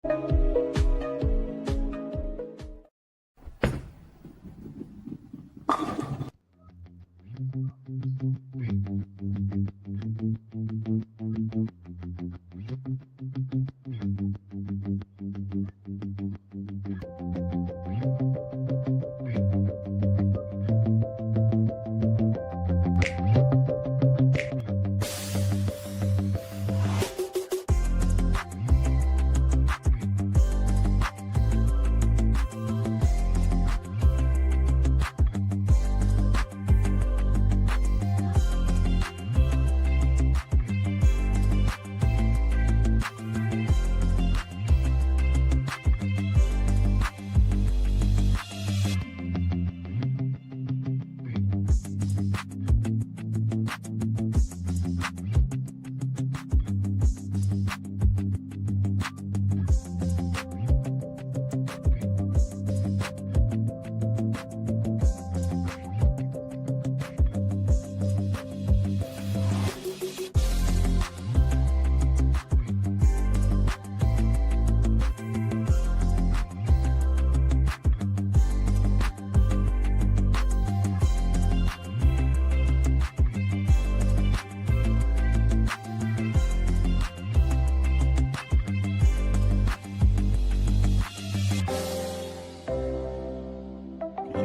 You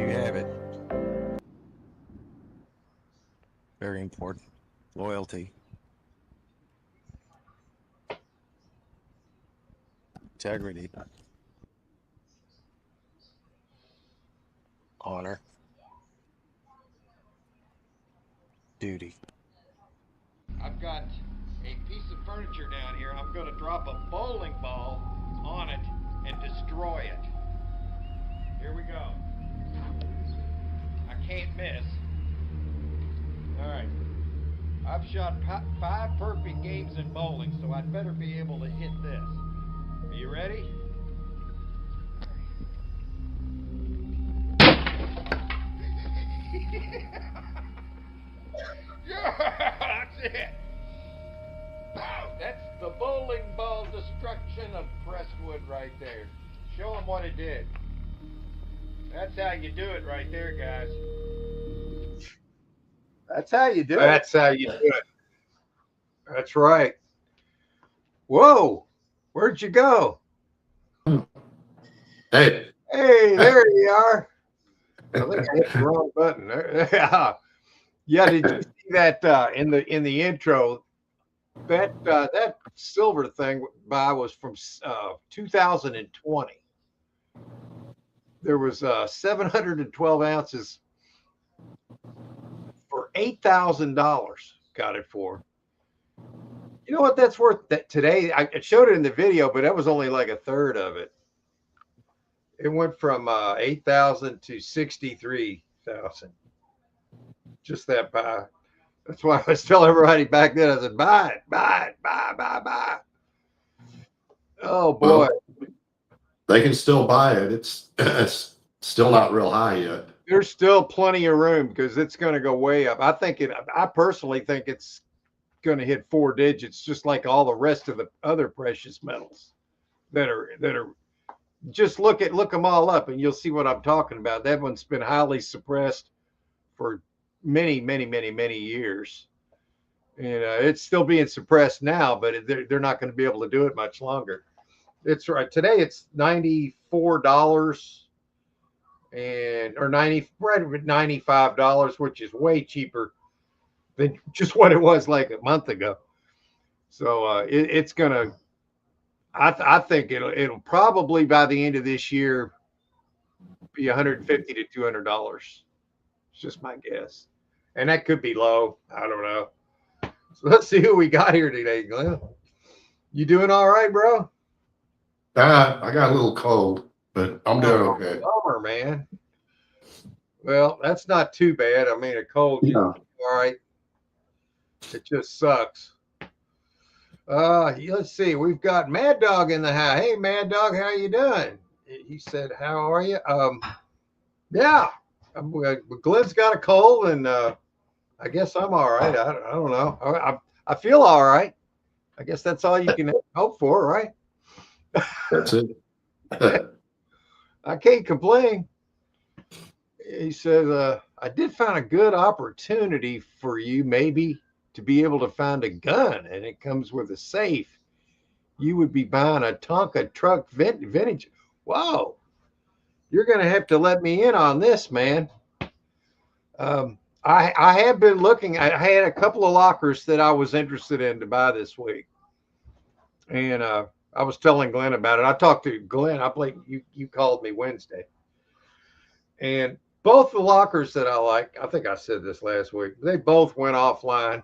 have it. Very important. Loyalty. Integrity. Honor. Duty. I've got a piece of furniture down here. I'm going to drop a bowling ball on it and destroy it. Here we go. I can't miss. All right. I've shot 5 perfect games in bowling, so I'd better be able to hit this. Are you ready? Yeah, that's it. That's the bowling ball destruction of Crestwood right there. Show them what it did. That's how you do it right there, guys. That's how you do it. That's how you do it. That's right. Whoa, where'd you go? Hey. Hey, there you are. I think I hit the wrong button. Yeah, did you see that in the intro? That silver thing was from 2020. There was 712 ounces for $8,000. Got it for. You know what that's worth? That today I showed it in the video, but that was only like a third of it. It went from 8,000 to 63,000. Just that buy. That's why I was telling everybody back then. I said, buy it, buy it, buy. Oh boy. Well, they can still buy it. It's still not real high yet. There's still plenty of room because it's going to go way up. I personally think it's going to hit 4 digits, just like all the rest of the other precious metals that are. Just look them all up, and you'll see what I'm talking about. That one's been highly suppressed for many years, and it's still being suppressed now. But they're not going to be able to do it much longer. It's right today. It's $94 or $95, which is way cheaper than just what it was like a month ago. So it's gonna. I think it'll probably by the end of this year be $150 to $200. It's just my guess, and that could be low. I don't know. So let's see who we got here today, Glenn. You doing all right, bro? I got a little cold, but I'm doing okay. Bummer, man. Well, that's not too bad. I mean, a cold, all right. It just sucks. Let's see. We've got Mad Dog in the house. Hey, Mad Dog, how you doing? He said, "How are you?" Yeah. Glenn's got a cold, and I guess I'm all right. I don't know. I feel all right. I guess that's all you can hope for, right? That's it. I can't complain. He says, I did find a good opportunity for you, maybe, to be able to find a gun, and it comes with a safe. You would be buying a Tonka truck vintage. Whoa, you're going to have to let me in on this, man. I have been looking. I had a couple of lockers that I was interested in to buy this week, and I was telling Glenn about it. I talked to Glenn. I believe you called me Wednesday, and both the lockers that I like, I think I said this last week, they both went offline,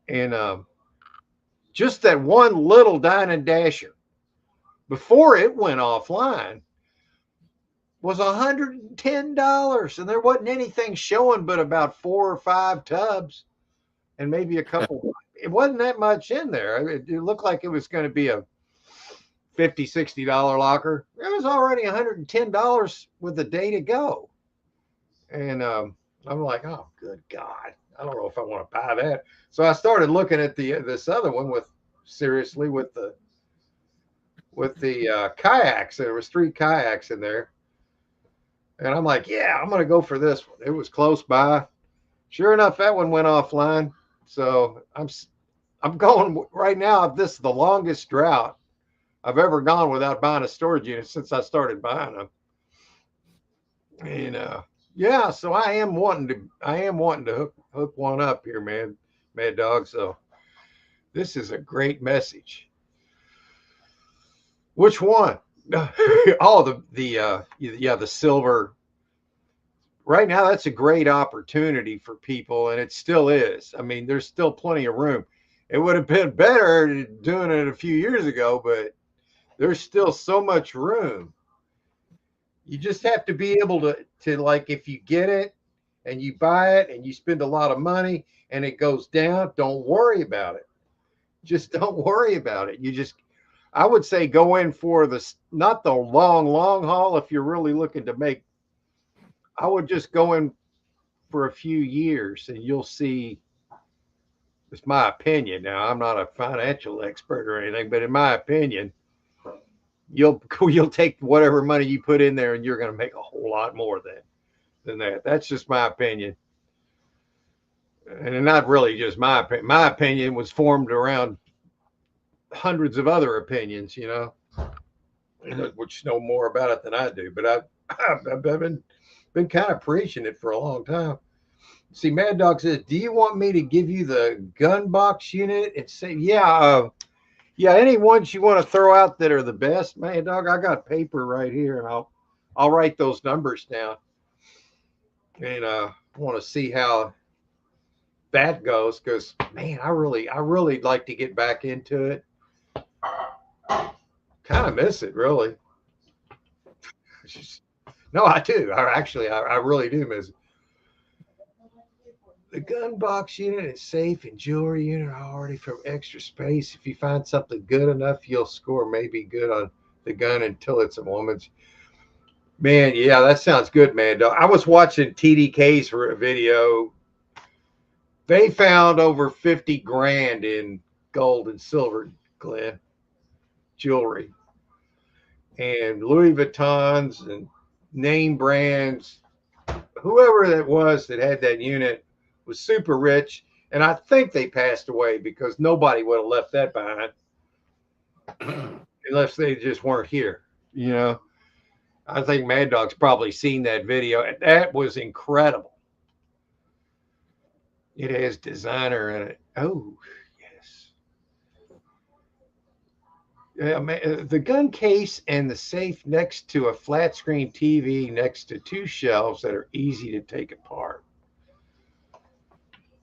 and just that one little Dine and Dasher before it went offline was $110, and there wasn't anything showing but about 4 or 5 tubs and maybe a couple. It wasn't that much in there. It looked like it was going to be a $50-$60 locker. It was already $110 with a day to go, and I'm like, oh, good God, I don't know if I want to buy that. So I started looking at this other one with the kayaks. There was 3 kayaks in there. And I'm like, yeah, I'm going to go for this one. It was close by. Sure enough, that one went offline. So I'm going right now. This is the longest drought I've ever gone without buying a storage unit since I started buying them. And yeah, so I am wanting to hook one up here, man, Mad Dog. So this is a great message. Which one? Oh, the silver. Right now, that's a great opportunity for people, and it still is. I mean, there's still plenty of room. It would have been better doing it a few years ago, but there's still so much room. You just have to be able to like, if you get it and you buy it and you spend a lot of money and it goes down, don't worry about it. Just don't worry about it. I would say go in for not the long haul. If you're really looking to make, I would just go in for a few years and you'll see. It's my opinion. Now, I'm not a financial expert or anything, but in my opinion, you'll take whatever money you put in there and you're going to make a whole lot more than that. That's just my opinion. And not really just my opinion. My opinion was formed around hundreds of other opinions, which know more about it than I do. But I've been kind of preaching it for a long time. See, Mad Dog says, do you want me to give you the gun box unit? And say, yeah, any ones you want to throw out that are the best, Mad Dog, I got paper right here, and I'll write those numbers down. And I want to see how that goes, because man, I really like to get back into it. Kind of miss it, really. No, I do. I really do miss it. The gun box unit is safe, and jewelry unit are already from extra space. If you find something good enough, you'll score maybe good on the gun until it's a woman's. Man, yeah, that sounds good, man. I was watching TDK's video. They found over 50 grand in gold and silver, Glenn, jewelry, and Louis Vuittons and name brands. Whoever that was that had that unit was super rich, and I think they passed away because nobody would have left that behind unless they just weren't here. I think Mad Dog's probably seen that video. That was incredible. It has designer in it. Oh, yes. The gun case and the safe next to a flat screen TV next to 2 shelves that are easy to take apart.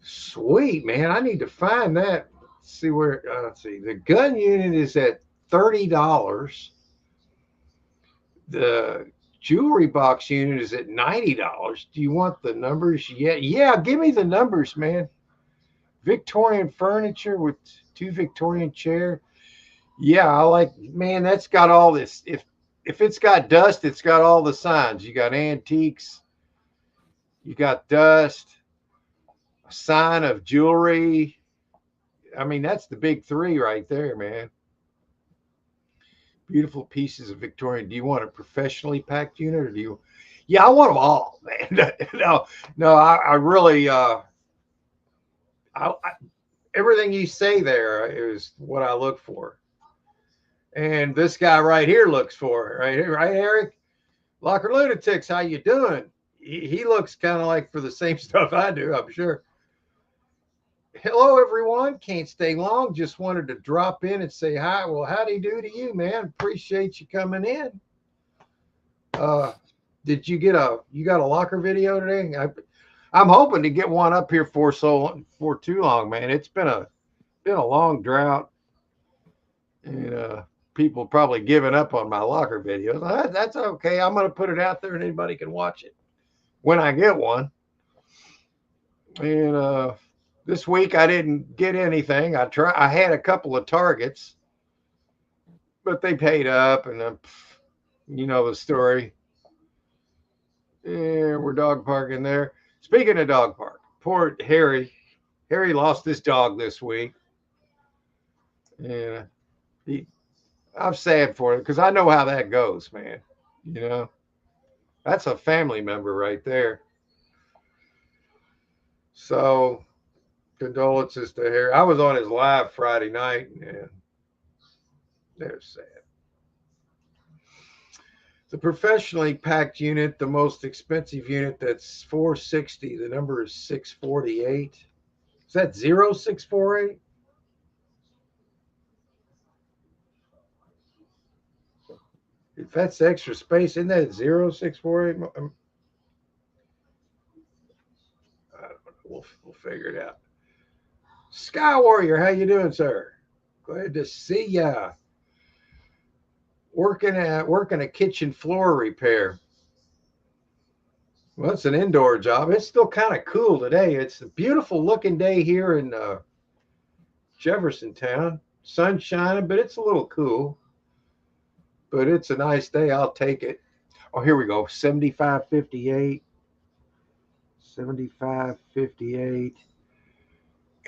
Sweet, man. I need to find that. See where, let's see. The gun unit is at $30. The jewelry box unit is at $90. Do you want the numbers? Yeah, give me the numbers, man. Victorian furniture with 2 Victorian chair. Yeah, I like, man, that's got all this. If it's got dust, it's got all the signs. You got antiques, you got dust, a sign of jewelry. I mean, that's the big 3 right there, man. Beautiful pieces of Victorian. Do you want a professionally packed unit or do you? Yeah, I want them all, man. No, I really, I, everything you say there is what I look for. And this guy right here looks for it, right here, right, Eric? Locker Lunatics, how you doing? He looks kind of like for the same stuff I do, I'm sure. Hello, everyone. Can't stay long. Just wanted to drop in and say hi. Well, howdy do to you, man. Appreciate you coming in. Did you got a locker video today? I'm hoping to get one up here for too long, man. It's been a long drought, and people probably giving up on my locker videos. That's okay. I'm gonna put it out there and anybody can watch it when I get one. And this week I didn't get anything. I had a couple of targets, but they paid up, and you know the story. Yeah, we're dog parking there. Speaking of dog park, poor Harry. Harry lost his dog this week. And I'm sad for it because I know how that goes, man. You know, that's a family member right there. So condolences to Harry. I was on his live Friday night, and they're sad. The professionally packed unit, the most expensive unit, that's $460. The number is 648. Is that 0648? If that's extra space, isn't that 0648? I don't know. We'll figure it out. Sky Warrior, how you doing, sir? Glad to see ya. Working a kitchen floor repair. Well, it's an indoor job. It's still kind of cool today. It's a beautiful looking day here in Jeffersontown. Sun shining, but it's a little cool. But it's a nice day. I'll take it. Oh, here we go. 75.58. 75.58.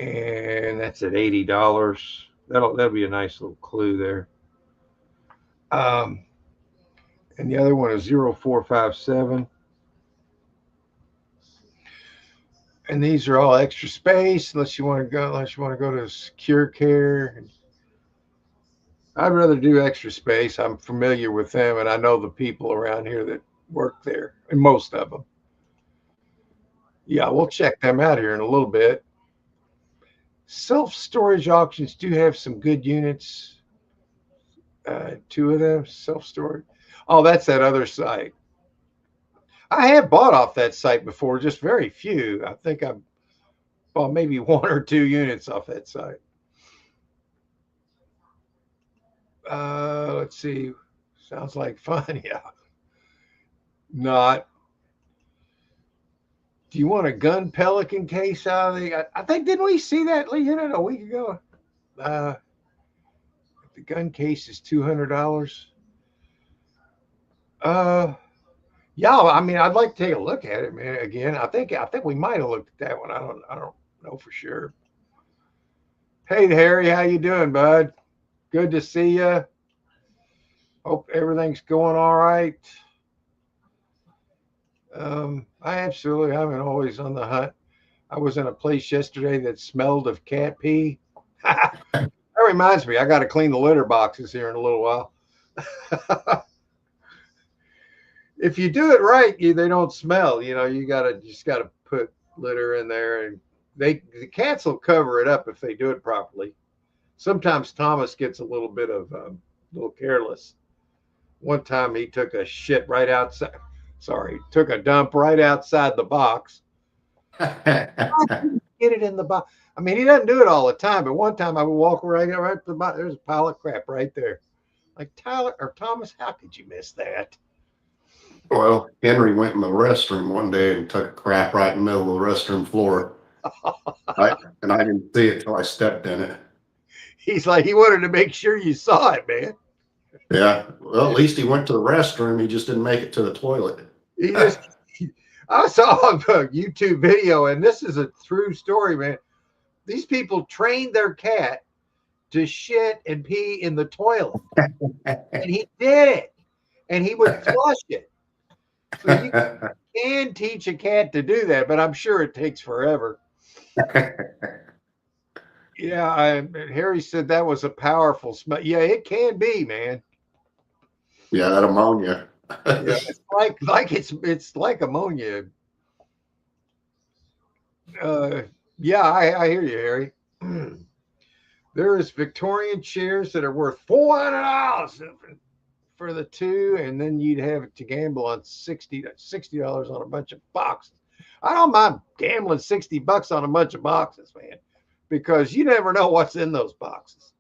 And that's at $80. That'll be a nice little clue there. And the other one is 0457. And these are all extra space unless you want to go to Secure Care. I'd rather do extra space. I'm familiar with them and I know the people around here that work there, and most of them. Yeah, we'll check them out here in a little bit. Self-storage auctions do have some good units. Two of them, self-storage. Oh, that's that other site. I have bought off that site before, just very few. I think I bought maybe one or two units off that site. Let's see. Sounds like fun. Yeah. Not. Do you want a gun Pelican case out of the? I think, didn't we see that unit a week ago? The gun case is $200. Yeah, I mean, I'd like to take a look at it, man. Again, I think we might have looked at that one. I don't know for sure. Hey, Harry, how you doing, bud? Good to see you. Hope everything's going all right. I'm always on the hunt. I was in a place yesterday that smelled of cat pee. That reminds me, I got to clean the litter boxes here in a little while. If you do it right, they don't smell. You know, you just gotta put litter in there, and the cats will cover it up if they do it properly. Sometimes Thomas gets a little bit of little careless. One time he took a shit right outside. Sorry, took a dump right outside the box. Get it in the box. I mean, he doesn't do it all the time, but one time I would walk right to the box. There's a pile of crap right there. Like, Tyler or Thomas, how could you miss that? Well, Henry went in the restroom one day and took a crap right in the middle of the restroom floor. And I didn't see it till I stepped in it. He wanted to make sure you saw it, man. Yeah. Well, at least he went to the restroom. He just didn't make it to the toilet. I saw a YouTube video, and this is a true story, man. These people trained their cat to shit and pee in the toilet. And he did it. And he would flush it. So you can teach a cat to do that, but I'm sure it takes forever. Yeah, Harry said that was a powerful smell. Yeah, it can be, man. Yeah, that ammonia. Yeah, it's it's like ammonia. Uh, yeah, I hear you, Harry. There is Victorian chairs that are worth $400 for the two, and then you'd have to gamble on $60 on a bunch of boxes. I don't mind gambling $60 on a bunch of boxes, man, because you never know what's in those boxes.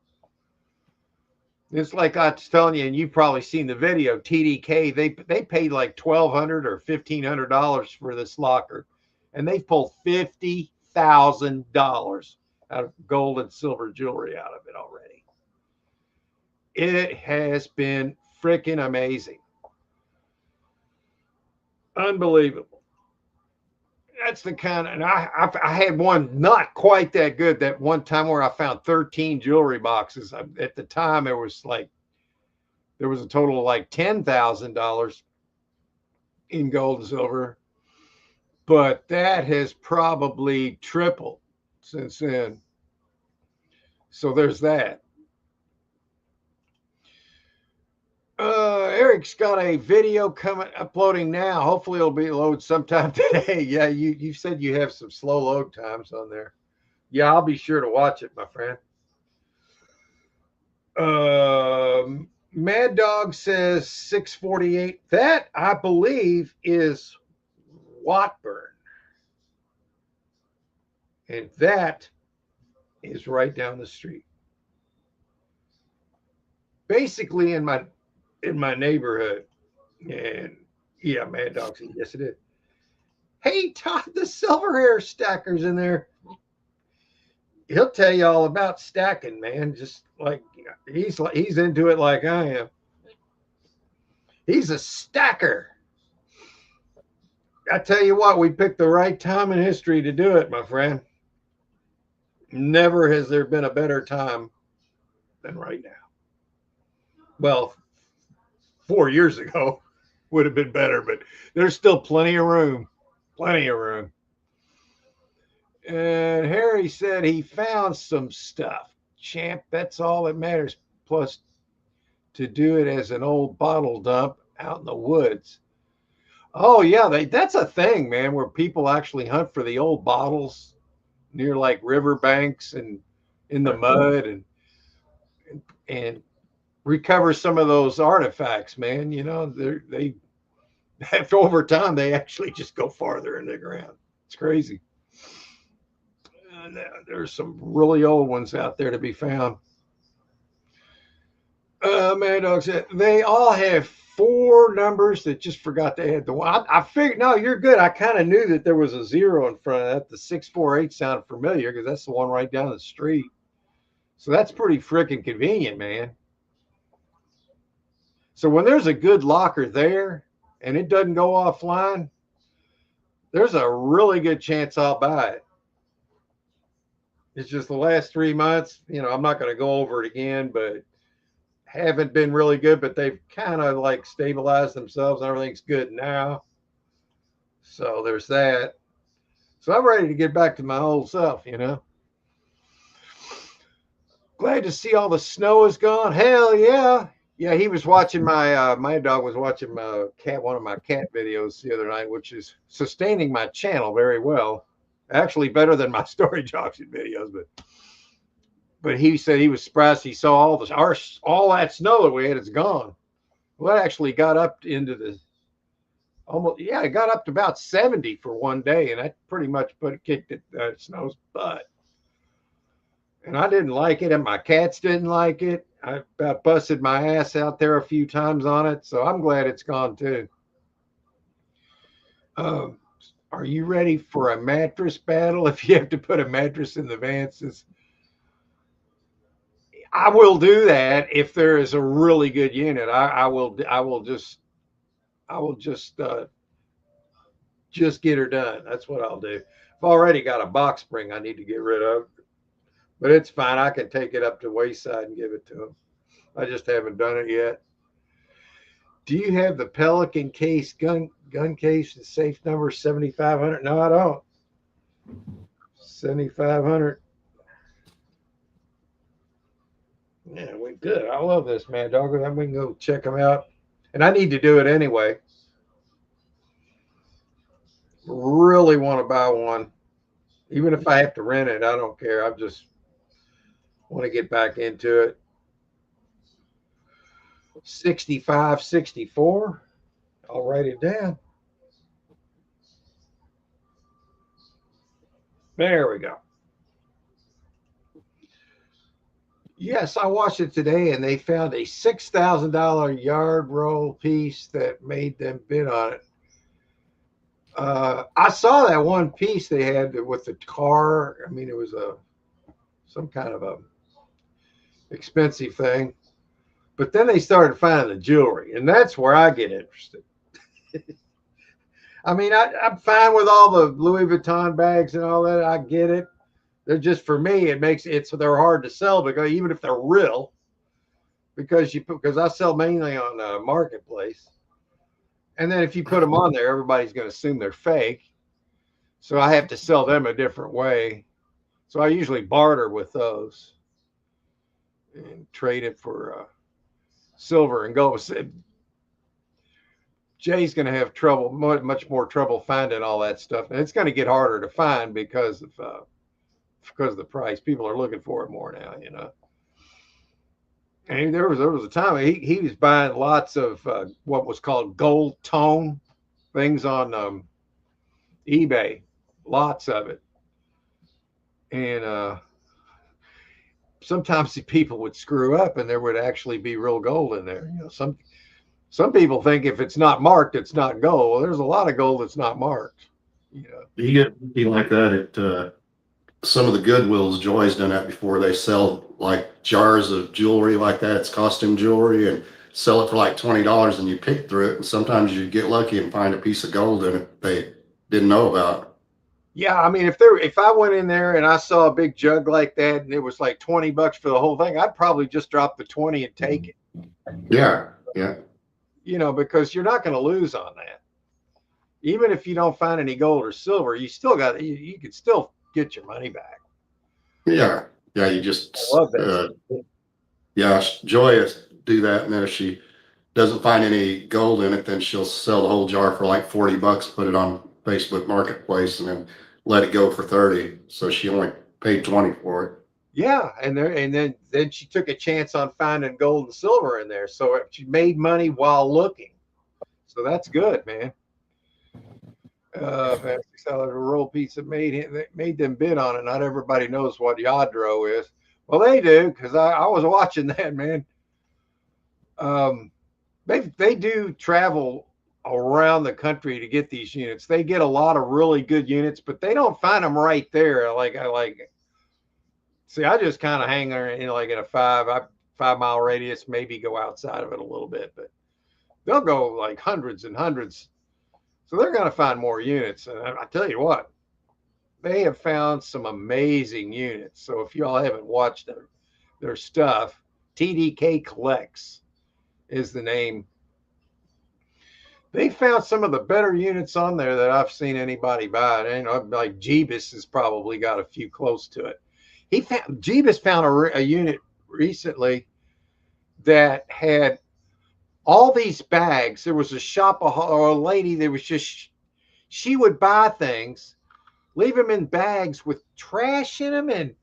It's like I was telling you, and you've probably seen the video. TDK, they paid like $1,200 or $1,500 for this locker, and they pulled $50,000 out of gold and silver jewelry out of it already. It has been freaking amazing, unbelievable. That's the kind of, and I had one not quite that good. That one time where I found 13 jewelry boxes. At the time, there was a total of like $10,000 in gold and silver, but that has probably tripled since then. So there's that. Eric's got a video uploading now. Hopefully it'll be loaded sometime today. Yeah, you said you have some slow load times on there. Yeah, I'll be sure to watch it, my friend. Mad Dog says 648. That, I believe, is Watburn. And that is right down the street. Basically in my neighborhood. And yeah, Mad Dog says, yes, it is. Hey, Todd, the silver hair stacker's in there. He'll tell you all about stacking, man. Just like he's into it like I am. He's a stacker. I tell you what, we picked the right time in history to do it, my friend. Never has there been a better time than right now. Well, 4 years ago would have been better, but there's still plenty of room. Plenty of room. And Harry said he found some stuff. Champ, that's all that matters. Plus, to do it as an old bottle dump out in the woods. Oh, yeah, that's a thing, man, where people actually hunt for the old bottles near like riverbanks and in the mud and recover some of those artifacts, man. You know, they after over time, they actually just go farther in the ground. It's crazy. And there's some really old ones out there to be found. Mad Dog said they all have 4 numbers that just forgot they had the one. I figured, no, you're good. I kind of knew that there was a 0 in front of that. The 648 sounded familiar because that's the one right down the street. So that's pretty freaking convenient, man. So when there's a good locker there and it doesn't go offline, there's a really good chance I'll buy it. It's just the last 3 months, you know, I'm not going to go over it again, but haven't been really good, but they've kind of like stabilized themselves and everything's good now. So there's that. So I'm ready to get back to my old self, you know. Glad to see all the snow is gone. Hell yeah. Yeah, he was watching my dog was watching one of my cat videos the other night, which is sustaining my channel very well. Actually better than my storage auction videos, but he said he was surprised he saw all that snow that we had. It's gone. Well, it actually got up into the it got up to about 70 for one day, and that pretty much kicked it snow's butt. And I didn't like it, and my cats didn't like it. I about busted my ass out there a few times on it, so I'm glad it's gone too. Are you ready for a mattress battle? If you have to put a mattress in the van, I will do that if there is a really good unit. I will just get her done. That's what I've already got a box spring I need to get rid of. but it's fine. I can take it up to Wayside and give it to them. I just haven't done it yet. Do you have the Pelican case gun case? The safe number 7500? No, I don't. 7500. Yeah, we good. I love this, man, dog. We can go check them out, and I need to do it anyway. Really want to buy one, even if I have to rent it. I don't care. I just want to get back into it. 65, 64. I'll write it down. There we go. Yes, I watched it today, and they found a $6,000 yard roll piece that made them bid on it. I saw that one piece they had with the car. I mean, it was some kind of a expensive thing. But then they started finding the jewelry, and that's where I get interested. I mean, I'm fine with all the Louis Vuitton bags and all that. I get it. They're just, for me, it makes it so they're hard to sell, because even if they're real, because I sell mainly on Marketplace. And then if you put them on there, everybody's going to assume they're fake. So I have to sell them a different way. So I usually barter with those and trade it for silver and gold. Jay's going to have trouble, much more trouble finding all that stuff. And it's going to get harder to find because of the price. People are looking for it more now, you know. And there was a time he was buying lots of what was called gold tone things on eBay, lots of it. And sometimes the people would screw up, and there would actually be real gold in there. You know, some people think if it's not marked, it's not gold. Well, there's a lot of gold that's not marked. You know, You get be like that at some of the Goodwills. Joy's done that before. They sell like jars of jewelry like that. It's costume jewelry, and sell it for like $20, and you pick through it. And sometimes you get lucky and find a piece of gold in it they didn't know about. yeah. I mean, if I went in there and I saw a big jug like that, and it was like $20 for the whole thing, I'd probably just drop the 20 and take it. Yeah, yeah. You know, because you're not going to lose on that. Even if you don't find any gold or silver, you still got you could still get your money back. Yeah, yeah. You just I love that. yeah. Joy do that, and then if she doesn't find any gold in it, then she'll sell the whole jar for like $40, put it on Facebook Marketplace, and then let it go for 30. So she only paid 20 for it. Yeah, and then she took a chance on finding gold and silver in there, so she made money while looking. So that's good, man. $6 roll pizza made them bid on it. Not everybody knows what Yadro is. Well, they do, because I was watching that, man. They do travel around the country to get these units. They get a lot of really good units, but they don't find them right there. See, I just kind of hang there in like in a 5-mile radius, maybe go outside of it a little bit, but they'll go like hundreds and hundreds. So they're going to find more units. And I tell you what, they have found some amazing units. So if y'all haven't watched their stuff, TDK Collects is the name. They found some of the better units on there that I've seen anybody buy. And, you know, like Jeebus has probably got a few close to it. Jeebus found a unit recently that had all these bags. There was a shop or a lady that was just, she would buy things, leave them in bags with trash in them, and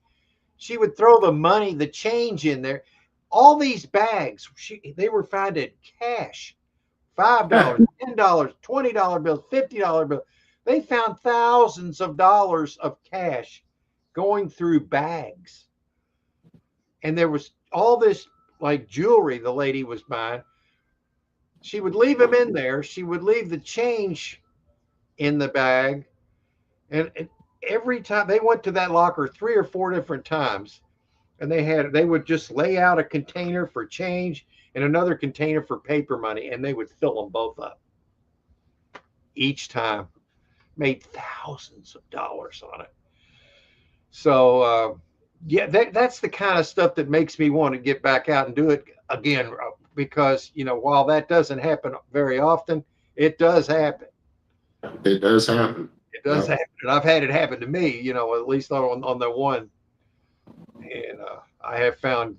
she would throw the money, the change in there. All these bags, they were found in cash. $5, $10, $20 bills, $50 bills. They found thousands of dollars of cash going through bags. And there was all this like jewelry the lady was buying. She would leave them in there. She would leave the change in the bag. And every time they went to that locker 3 or 4 different times, and they would just lay out a container for change and another container for paper money, and they would fill them both up each time. Made thousands of dollars on it. So yeah, that's the kind of stuff that makes me want to get back out and do it again, because while that doesn't happen very often, it does happen. It does happen. It does happen, and I've had it happen to me. At least on the one, and I have found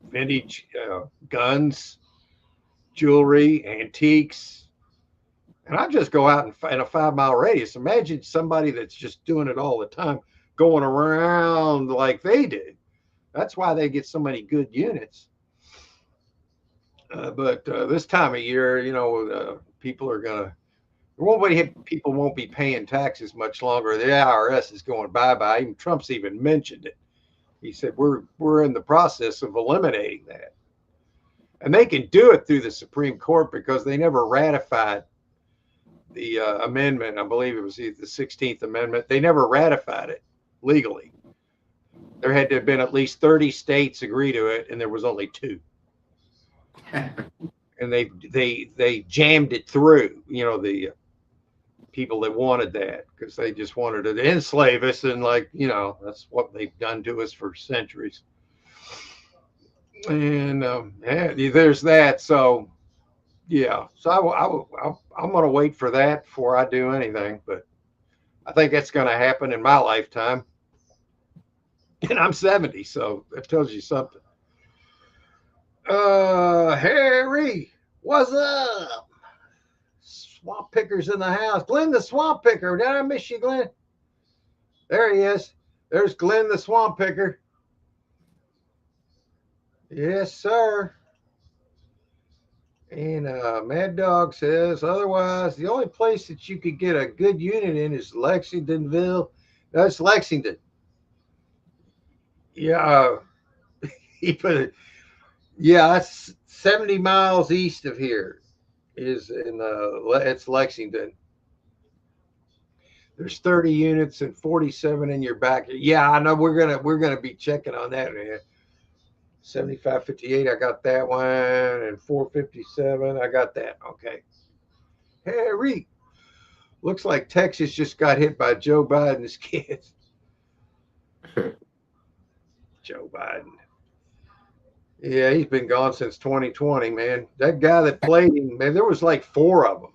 vintage guns, jewelry, antiques, and I just go out in a 5 mile radius. Imagine somebody that's just doing it all the time, going around like they do. That's why they get so many good units. But this time of year, people are gonna. People won't be paying taxes much longer. The IRS is going bye-bye. Even Trump's even mentioned it. He said we're in the process of eliminating that, and they can do it through the Supreme Court because they never ratified the amendment. I believe it was the 16th Amendment. They never ratified it legally. There had to have been at least 30 states agree to it, and there was only 2. And they jammed it through. The people that wanted that, because they just wanted to enslave us, and that's what they've done to us for centuries. And there's that. So yeah, so I'm going to wait for that before I do anything, but I think that's going to happen in my lifetime, and I'm 70, so that tells you something. Harry, what's up? Swamp Picker's in the house. Glenn the Swamp Picker. Did I miss you, Glenn? There he is. There's Glenn the Swamp Picker. Yes, sir. And Mad Dog says, otherwise, the only place that you could get a good unit in is Lexingtonville. That's Lexington. Yeah. He put it. Yeah, it's 70 miles east of here. It's Lexington. There's 30 units and 47 in your back. Yeah, I know we're gonna be checking on that, man. 7558, I got that one, and 457, I got that. Okay. Harry, looks like Texas just got hit by Joe Biden's kids. Joe Biden. Yeah, he's been gone since 2020, man. That guy that played him, man, there was like 4 of them.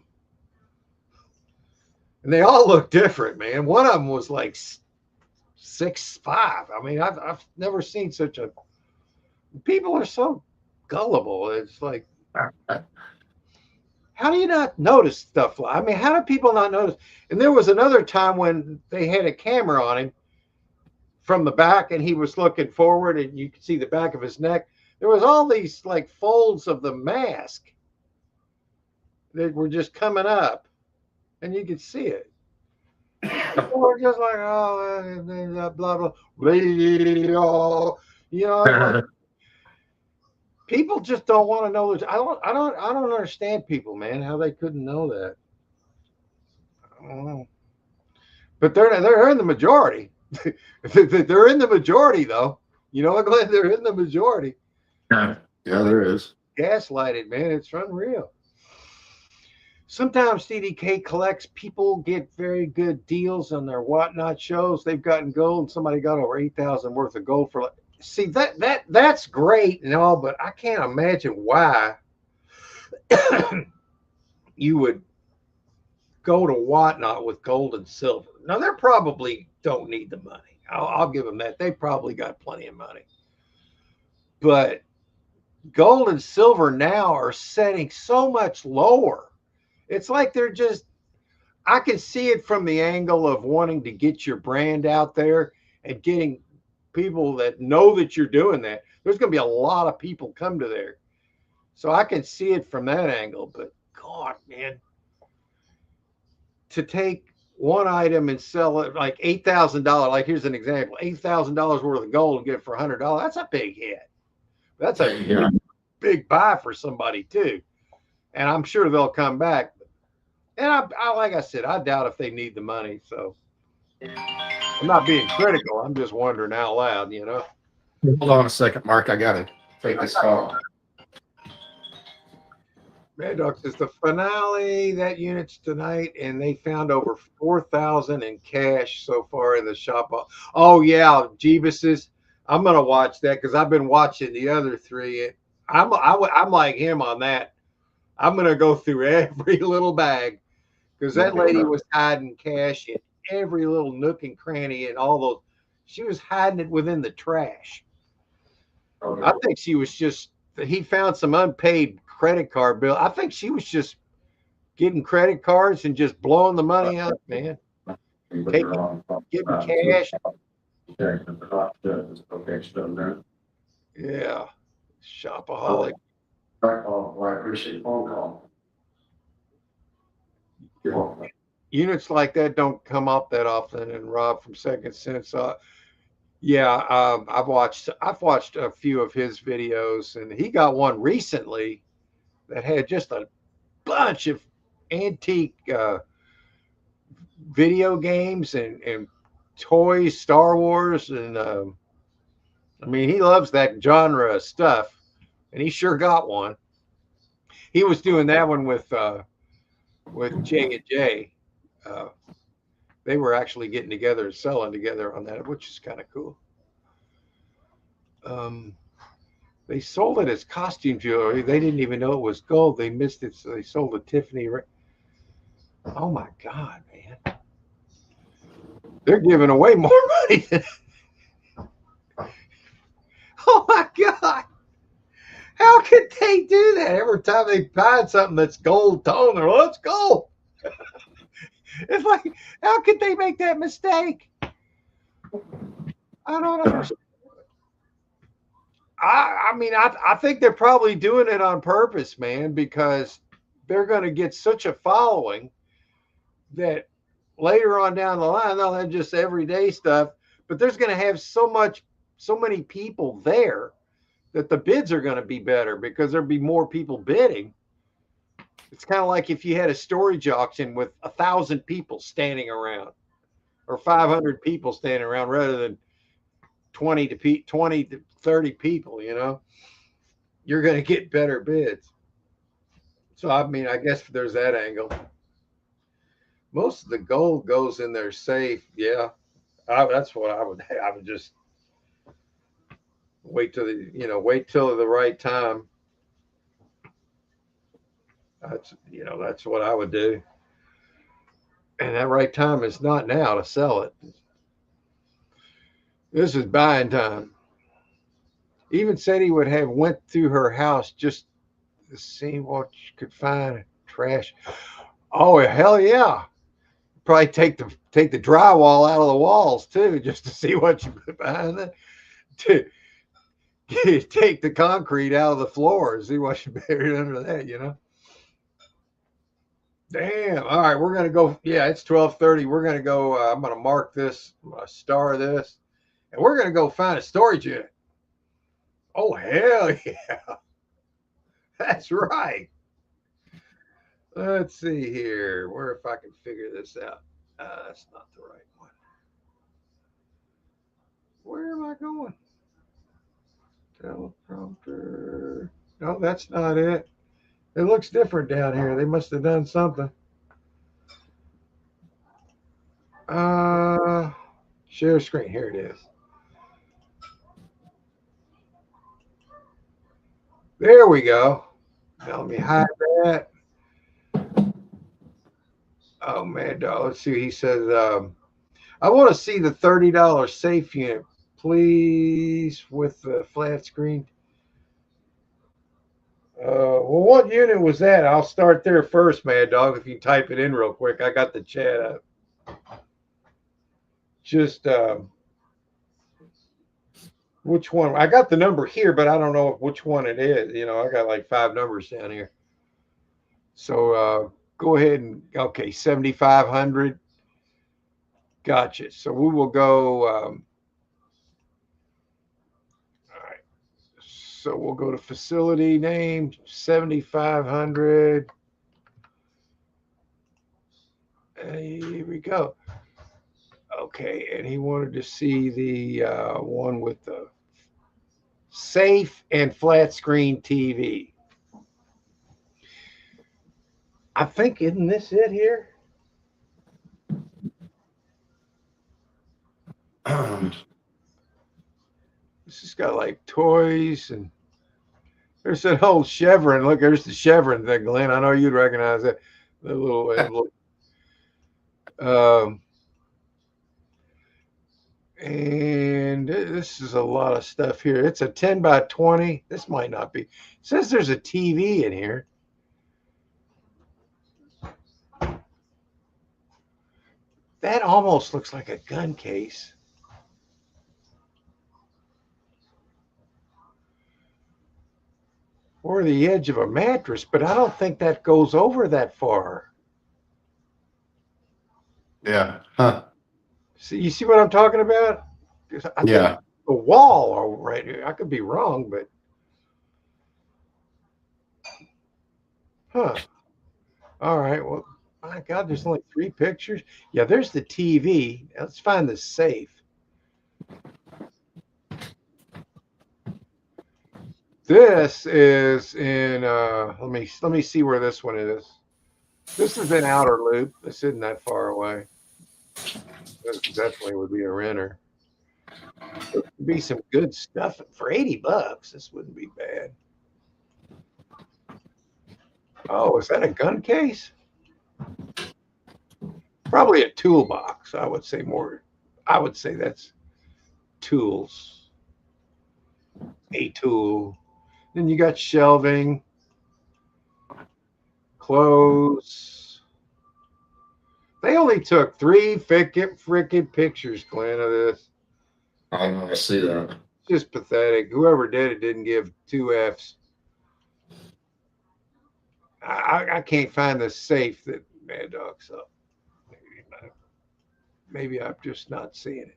And they all look different, man. One of them was like 6'5". I mean, I've never seen such a. People are so gullible. It's like, how do you not notice stuff? I mean, how do people not notice? And there was another time when they had a camera on him from the back, and he was looking forward, and you could see the back of his neck. There was all these like folds of the mask that were just coming up, and you could see it. People were just like, oh, blah blah blah. Like, people just don't want to know. I don't understand people, man. How they couldn't know that. I don't know. But they're in the majority. They're in the majority, though. You know what, Glenn? They're in the majority. Yeah, there is. Gaslighted, man. It's unreal. Sometimes CDK collects. People get very good deals on their whatnot shows. They've gotten gold. Somebody got over 8,000 worth of gold for. See, that's great and all, but I can't imagine why you would go to whatnot with gold and silver. Now, they probably don't need the money. I'll give them that. They probably got plenty of money. But gold and silver now are setting so much lower. It's like they're just, I can see it from the angle of wanting to get your brand out there and getting people that know that you're doing that. There's going to be a lot of people come to there. So I can see it from that angle. But God, man, to take one item and sell it like $8,000, like here's an example, $8,000 worth of gold and get it for $100. That's a big hit. That's a big buy for somebody too. And I'm sure they'll come back. And I like I said, I doubt if they need the money. So I'm not being critical. I'm just wondering out loud, you know. Hold on a second, Mark. I got to take this call. Mad Dog says the finale, that unit's tonight, and they found over 4,000 in cash so far in the shop. Oh yeah, Jeebus's. I'm gonna watch that because I've been watching the other three. I'm like him on that. I'm gonna go through every little bag because that lady was hiding cash in every little nook and cranny and all those. She was hiding it within the trash. I think she was just. He found some unpaid credit card bill. I think she was just getting credit cards and just blowing the money out, man. Taking, getting cash. Yeah, shopaholic. Units like that don't come up that often. And Rob from Second Sense, yeah, I've watched a few of his videos, and he got one recently that had just a bunch of antique video games and toys, Star Wars, and I mean, he loves that genre of stuff, and he sure got one. He was doing that one with J&J. They were actually getting together and selling together on that, which is kind of cool. They sold it as costume jewelry. They didn't even know it was gold. They missed it, so they sold a Tiffany. Oh my God, man! They're giving away more money than. Oh my God! How could they do that? Every time they find something that's gold tone, they're let's go. It's like, how could they make that mistake? I don't understand. I mean, I think they're probably doing it on purpose, man, because they're going to get such a following that later on down the line, they'll have just everyday stuff, but there's going to have so many people there that the bids are going to be better because there'll be more people bidding. It's kind of like if you had a storage auction with 1,000 people standing around or 500 people standing around rather than 20 to 30 people, you know, you're going to get better bids. So, I mean, I guess there's that angle. Most of the gold goes in their safe. Yeah. That's what I would just wait till the right time. That's what I would do. And that right time is not now to sell it. This is buying time. Even said he would have went through her house just to see what she could find. Trash. Oh hell yeah! Probably take the drywall out of the walls too, just to see what you put behind it. To take the concrete out of the floor and see what you buried under that. You know. Damn. All right, we're gonna go. Yeah, it's 12:30. We're gonna go. I'm gonna mark this. I'm gonna star this, and we're gonna go find a storage unit. Oh hell yeah! That's right. Let's see here. Where if I can figure this out. That's not the right one. Where am I going? Teleprompter. No, that's not it. It looks different down here. They must have done something. Share screen. Here it is. There we go. Now let me hide that. Oh man, dog. Let's see what he says. I want to see the $30 safe unit, please, with the flat screen. Well, what unit was that? I'll start there first, Mad Dog. If you type it in real quick, I got the chat up. Just which one? I got the number here, but I don't know which one it is. You know, I got like 5 numbers down here. So go ahead and okay, 7,500. Gotcha. So we will go. All right. So we'll go to facility name 7,500. Here we go. Okay, and he wanted to see the one with the safe and flat screen TV. I think, isn't this it here? This has got like toys and there's that whole chevron. Look, there's the chevron thing, Glenn. I know you'd recognize that. The little um, and this is a lot of stuff here. It's a 10 by 20. This might not be. It says there's a TV in here. That almost looks like a gun case. Or the edge of a mattress, but I don't think that goes over that far. Yeah. Huh. See, you see what I'm talking about? I think Yeah. the wall right here. I could be wrong, but huh. All right. Well, my God, there's only 3 pictures. Yeah, there's the TV. Let's find the safe. This is in let me see where this one is. This is in Outer Loop. This isn't that far away. This definitely would be a renter. There would be some good stuff for $80. This wouldn't be bad. Oh, is that a gun case? Probably a toolbox. I would say more. I would say that's tools. A tool. Then you got shelving, clothes. They only took 3 frickin' pictures, Glenn, of this. I see that. Just pathetic. Whoever did it didn't give 2 F's. I can't find the safe that Mad Dog saw. Maybe I'm just not seeing it.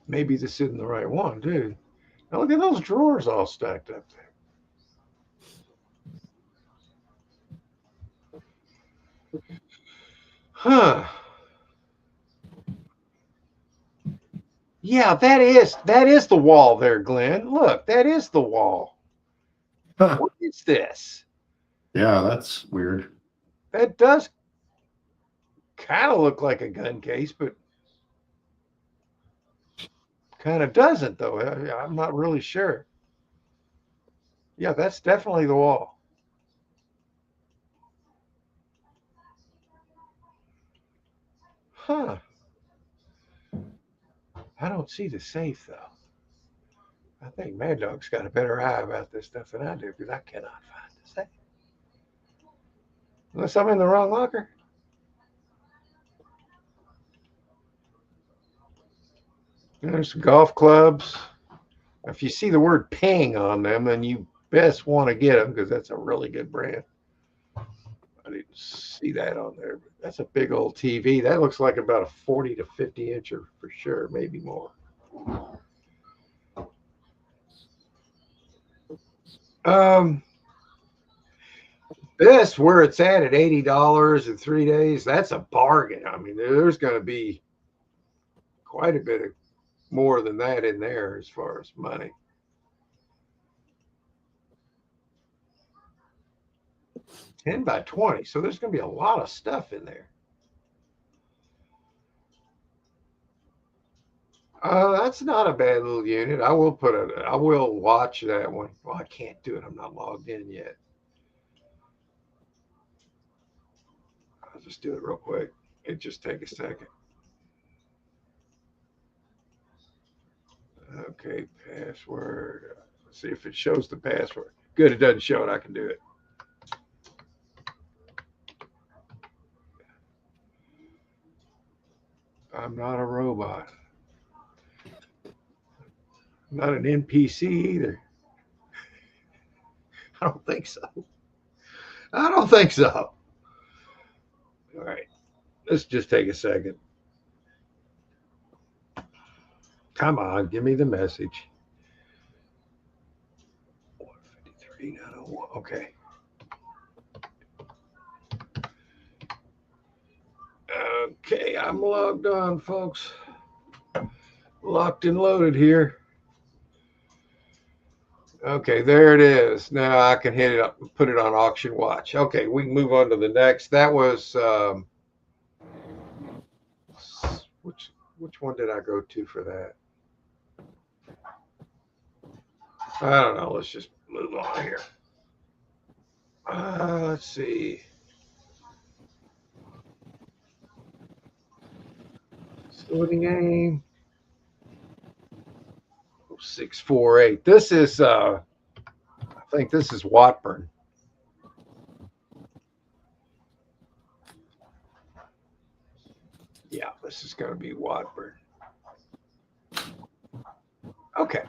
Maybe this isn't the right one, dude. Now look at those drawers all stacked up there. Huh. Yeah, that is the wall there, Glenn. Look, that is the wall. Huh. What is this? Yeah, that's weird. That does kind of look like a gun case, but kind of doesn't, though. I'm not really sure. Yeah, that's definitely the wall. Huh. I don't see the safe, though. I think Mad Dog's got a better eye about this stuff than I do because I cannot find the safe. Unless I'm in the wrong locker. There's golf clubs. If you see the word Ping on them, then you best want to get them because that's a really good brand. I didn't see that on there, but that's a big old TV. That looks like about a 40 to 50 incher for sure, maybe more. This where it's at $80 in 3 days. That's a bargain. I mean, there's going to be quite a bit of more than that in there as far as money. $10 by $20. So there's going to be a lot of stuff in there. That's not a bad little unit. I will watch that one. Well, I can't do it. I'm not logged in yet. I'll just do it real quick. It just take a second. Okay, password. Let's see if it shows the password. Good, it doesn't show it. I can do it. I'm not a robot. I'm not an NPC either. I don't think so. I don't think so. All right. Let's just take a second. Come on, give me the message. 153, 901. Okay. Okay, I'm logged on, folks. Locked and loaded here. Okay, there it is. Now I can hit it up and put it on auction watch. Okay, we can move on to the next. That was which one did I go to for that? I don't know. Let's just move on here. Let's see. Facility name 648. This is I think this is Watburn. Yeah, this is going to be Watburn. Okay.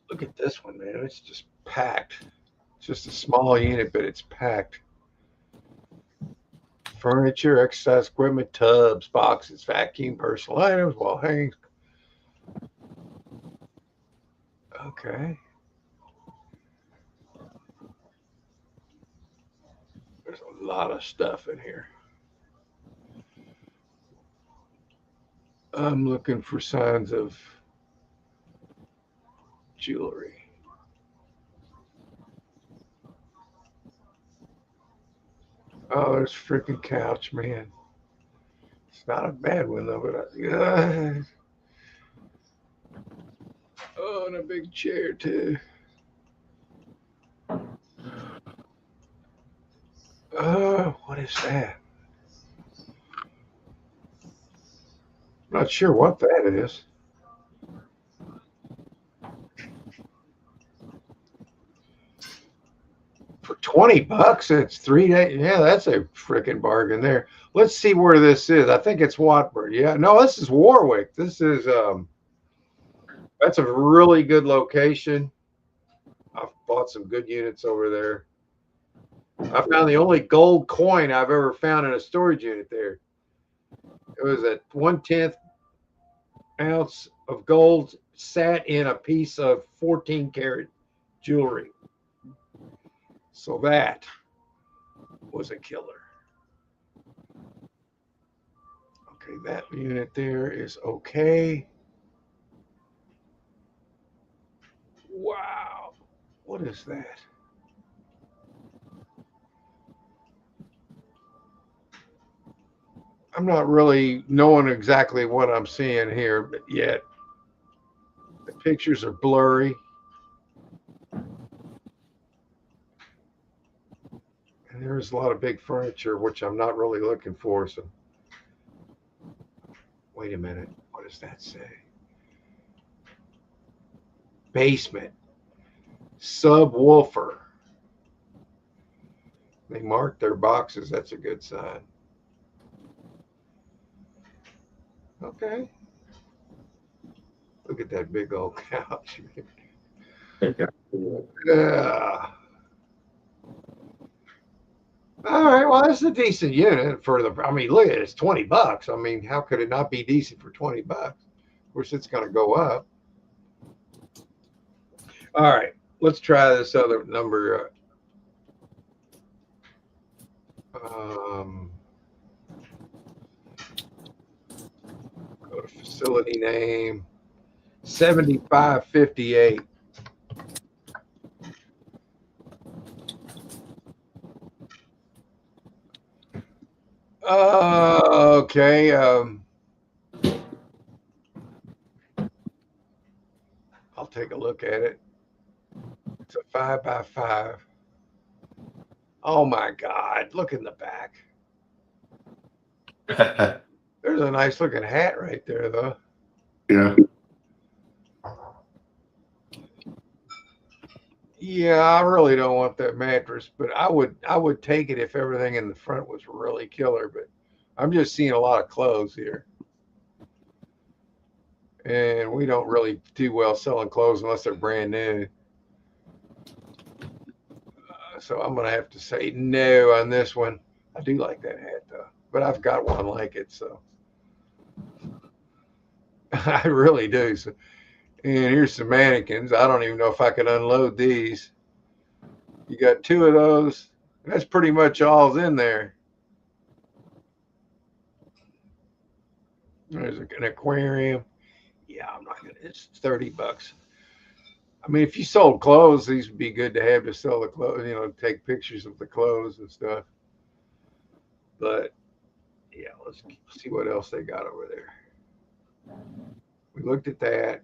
Look at this one, man. It's just packed. It's just a small unit, but it's packed. Furniture, exercise equipment, tubs, boxes, vacuum, personal items, wall hangings. Okay. There's a lot of stuff in here. I'm looking for signs of jewelry. Oh, there's a freaking couch, man. It's not a bad one though, but oh, and a big chair too. Oh, what is that? I'm not sure what that is. For $20, it's 3 days. Yeah, that's a freaking bargain there. Let's see where this is. I think it's Watford. Yeah, no, this is Warwick. This is that's a really good location. I've bought some good units over there. I found the only gold coin I've ever found in a storage unit there. It was a 1/10 ounce of gold sat in a piece of 14 karat jewelry. So that was a killer. Okay, that unit there is okay. Wow. What is that? I'm not really knowing exactly what I'm seeing here, but yet the pictures are blurry. And there's a lot of big furniture, which I'm not really looking for. So, wait a minute. What does that say? Basement. Subwoofer. They marked their boxes. That's a good sign. Okay. Look at that big old couch. Yeah. All right. Well, that's a decent unit for the. I mean, look at it. It's $20. I mean, how could it not be decent for $20? Of course, it's going to go up. All right. Let's try this other number. Go to facility name 7558. Okay. I'll take a look at it. It's a 5x5. Oh my God. Look in the back. There's a nice looking hat right there, though. Yeah. Yeah, I really don't want that mattress, but I would take it if everything in the front was really killer. But I'm just seeing a lot of clothes here, and we don't really do well selling clothes unless they're brand new. So I'm gonna have to say no on this one. I do like that hat though, but I've got one like it, so I really do. So, and here's some mannequins. I don't even know if I could unload these. You got two of those. And that's pretty much all's in there. There's an aquarium. Yeah, I'm not gonna. It's $30. I mean, if you sold clothes, these would be good to have to sell the clothes. Take pictures of the clothes and stuff. But yeah, let's see what else they got over there. We looked at that.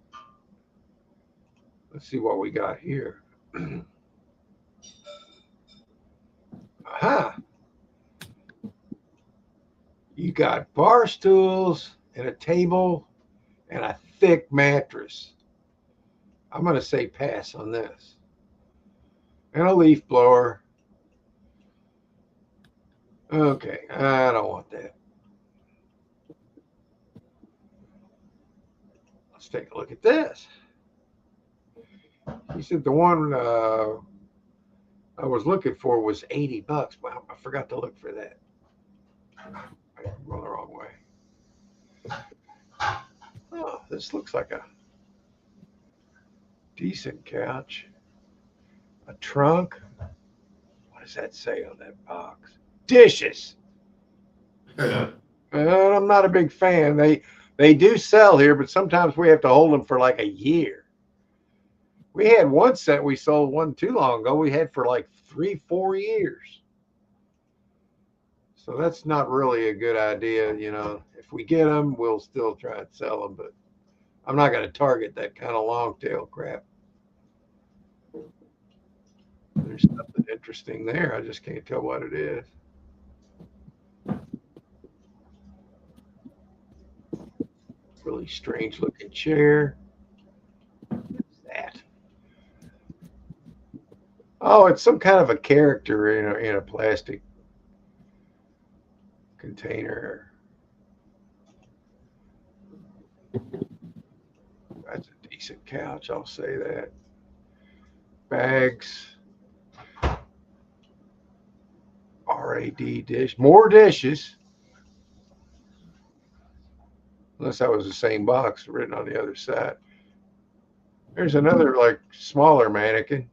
Let's see what we got here. Aha! You got bar stools and a table and a thick mattress. I'm going to say pass on this. And a leaf blower. Okay, I don't want that. Let's take a look at this. He said the one I was looking for was $80. Wow, I forgot to look for that. I'm going the wrong way. Oh, this looks like a decent couch. A trunk. What does that say on that box? Dishes. Yeah. And I'm not a big fan. They do sell here, but sometimes we have to hold them for like a year. We had one set we sold one too long ago. We had for like 3-4 years. So that's not really a good idea. If we get them, we'll still try and sell them, but I'm not going to target that kind of long tail crap. There's something interesting there. I just can't tell what it is. Really strange looking chair. What's that? Oh, it's some kind of a character in a plastic container. That's a decent couch, I'll say that. Bags. RAD dish. More dishes. Unless that was the same box written on the other side. There's another like smaller mannequin.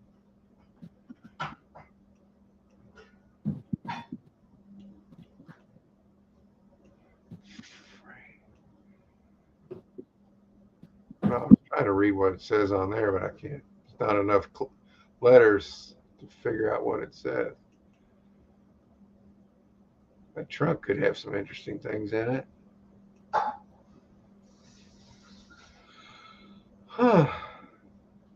Well, I'm trying to read what it says on there, but I can't. It's not enough letters to figure out what it says. That trunk could have some interesting things in it. Huh.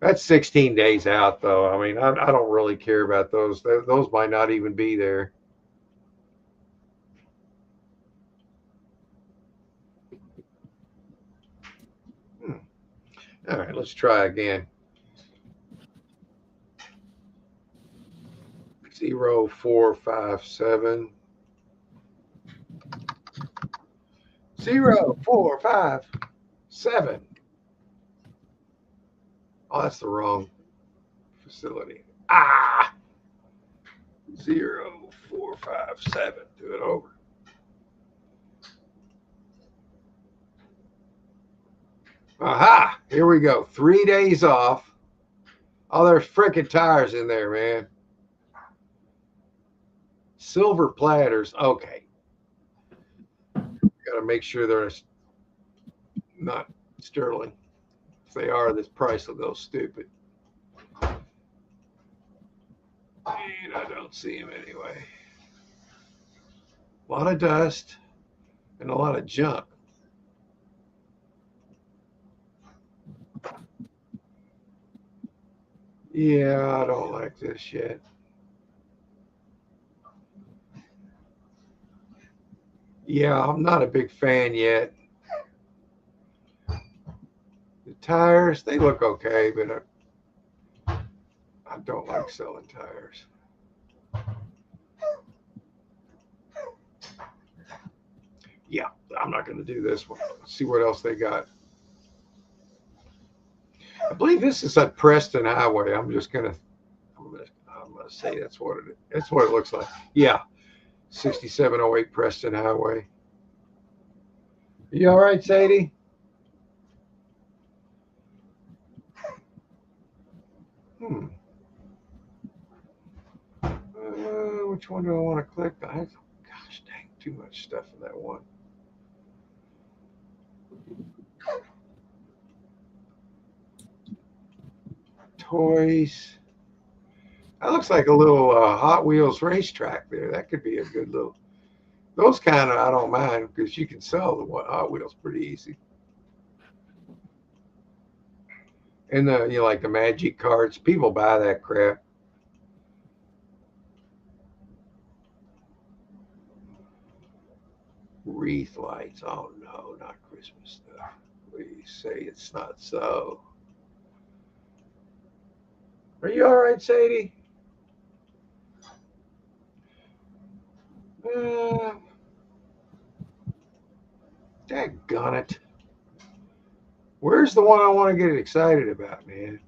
That's 16 days out, though. I mean, I don't really care about those. Those might not even be there. All right, let's try again. 0457. 0457. Oh, that's the wrong facility. 0457. Do it over. Aha! Here we go. 3 days off. Oh, there's frickin' tires in there, man. Silver platters. Okay. Got to make sure they're not sterling. If they are, this price will go stupid. And I don't see them anyway. A lot of dust and a lot of junk. Yeah, I don't like this yet. Yeah, I'm not a big fan yet. The tires, they look okay, but I don't like selling tires. Yeah, I'm not going to do this one. Let's see what else they got. I believe this is at Preston Highway. I'm gonna say that's what it is. That's what it looks like. Yeah, 6708 Preston Highway. You all right, Sadie? Which one do I want to click on? Gosh dang, too much stuff in that one. toys. That looks like a little Hot Wheels racetrack there. That could be a good little. Those kind of I don't mind because you can sell the Hot Wheels pretty easy. And like the magic cards, people buy that crap. Wreath lights. Oh no, not Christmas stuff. We say it's not so. Are you all right, Sadie? Daggone it. Where's the one I want to get excited about, man?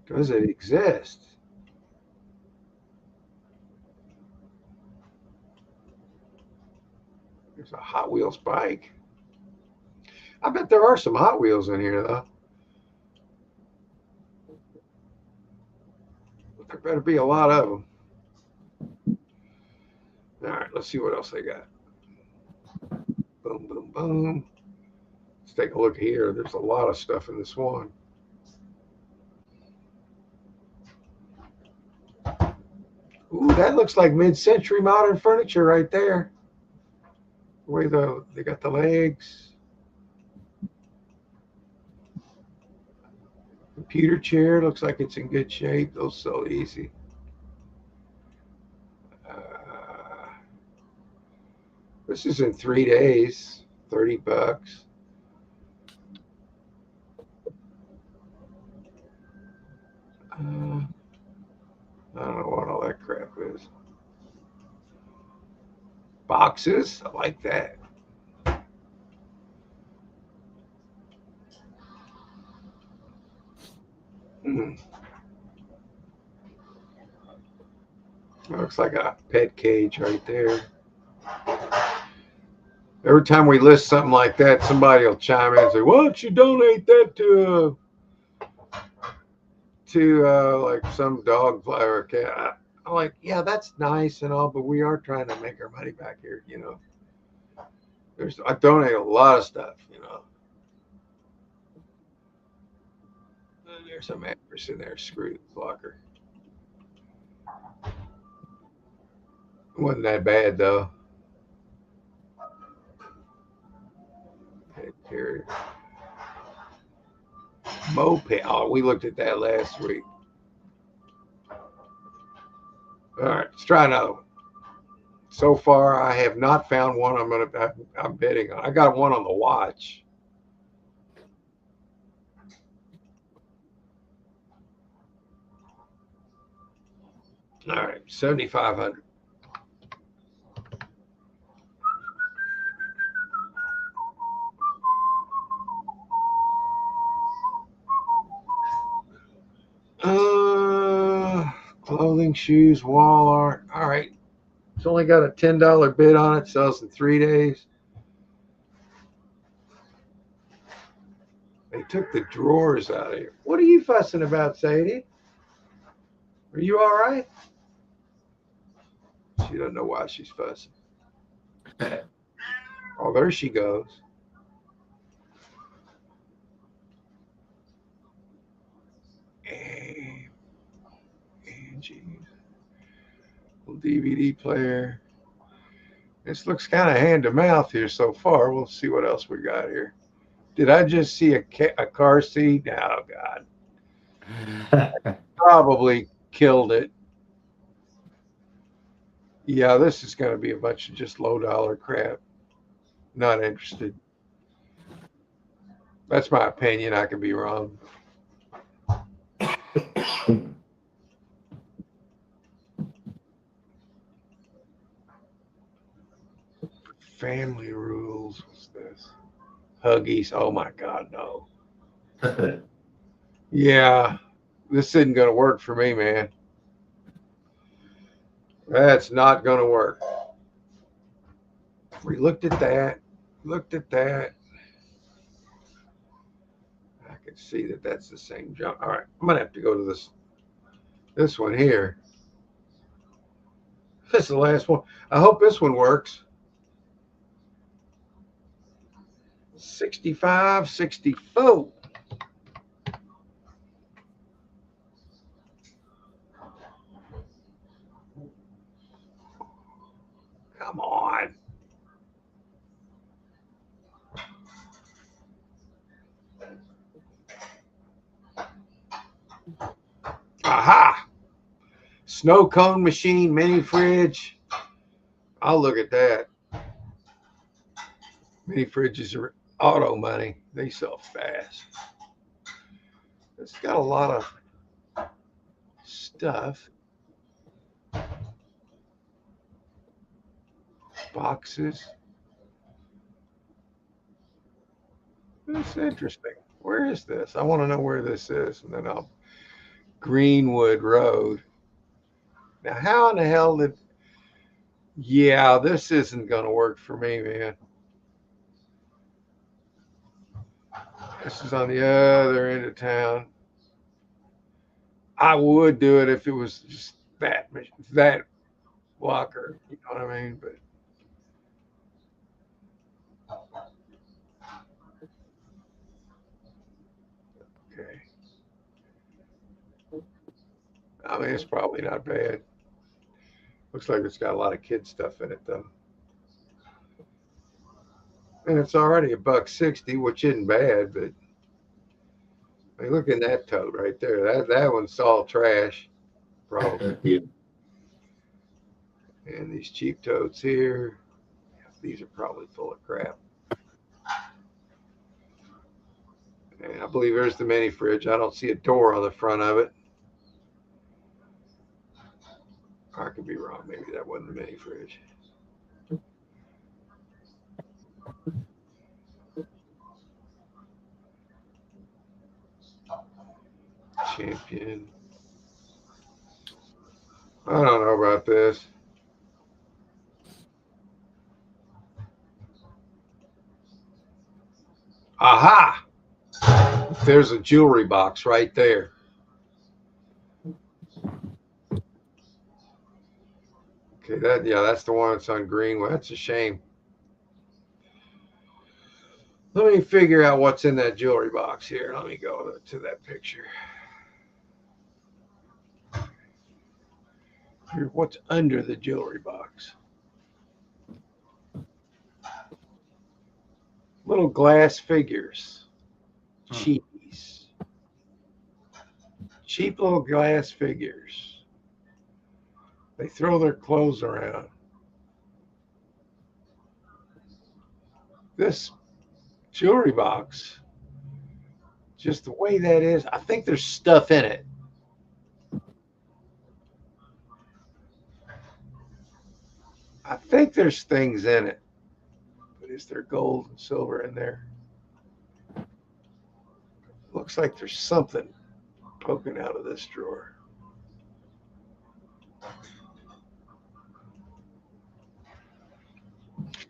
Does it exist? There's a Hot Wheels bike. I bet there are some Hot Wheels in here, though. There better be a lot of them. All right, let's see what else they got. Boom, boom, boom. Let's take a look here. There's a lot of stuff in this one. Ooh, that looks like mid-century modern furniture right there. The way they got the legs. Computer chair looks like it's in good shape. Those sell easy. This is in 3 days, $30. I don't know what all that crap is. Boxes, I like that. Looks like a pet cage right there. Every time we list something like that, somebody will chime in and say, "Why don't you donate that to like some dog or a cat?" I'm like, "Yeah, that's nice and all, but we are trying to make our money back here, you know." I donate a lot of stuff, you know. And there's a mattress in there, screw the locker. Wasn't that bad though. Here. Moped. Oh, we looked at that last week. All right, let's try another one. So far, I have not found one. I'm betting on. I got one on the watch. All right, 7,500. Clothing, shoes, wall art. All right. It's only got a $10 bid on it. Sells in 3 days. They took the drawers out of here. What are you fussing about, Sadie? Are you all right? She doesn't know why she's fussing. Oh, there she goes. Angie. DVD player. This looks kind of hand to mouth here so far. We'll see what else we got here. Did I just see a car seat? Oh, God. Probably killed it. Yeah, this is going to be a bunch of just low dollar crap. Not interested. That's my opinion. I could be wrong. Family rules. What's this? Huggies. Oh my God, no. Yeah, this isn't going to work for me, man. That's not going to work. We looked at that. I can see that that's the same junk. All right, I'm going to have to go to this one here. This is the last one. I hope this one works. 65, 64. Come on. Aha. Snow cone machine, mini fridge. I'll look at that. Mini fridges are auto money. They sell fast. It's got a lot of stuff. Boxes. That's interesting. Where is this? I want to know where this is. And then I'll Greenwood Road. Now, how in the hell did... Yeah, this isn't going to work for me, man. This is on the other end of town. I would do it if it was just that locker. You know what I mean? But okay. I mean, it's probably not bad. Looks like it's got a lot of kid stuff in it, though. And it's already $1.60, which isn't bad, but I mean, look at that tote right there. That one's all trash, probably. Yeah. And these cheap totes here, these are probably full of crap. And I believe there's the mini fridge. I don't see a door on the front of it. I could be wrong. Maybe that wasn't the mini fridge. Champion. I don't know about this. Aha! There's a jewelry box right there. Okay, that's the one that's on Greenwood. That's a shame. Let me figure out what's in that jewelry box here. Let me go to that picture. Here, what's under the jewelry box? Little glass figures. Cheapies. Cheap little glass figures. They throw their clothes around. This jewelry box, just the way that is, I think there's stuff in it. I think there's things in it. But is there gold and silver in there? Looks like there's something poking out of this drawer.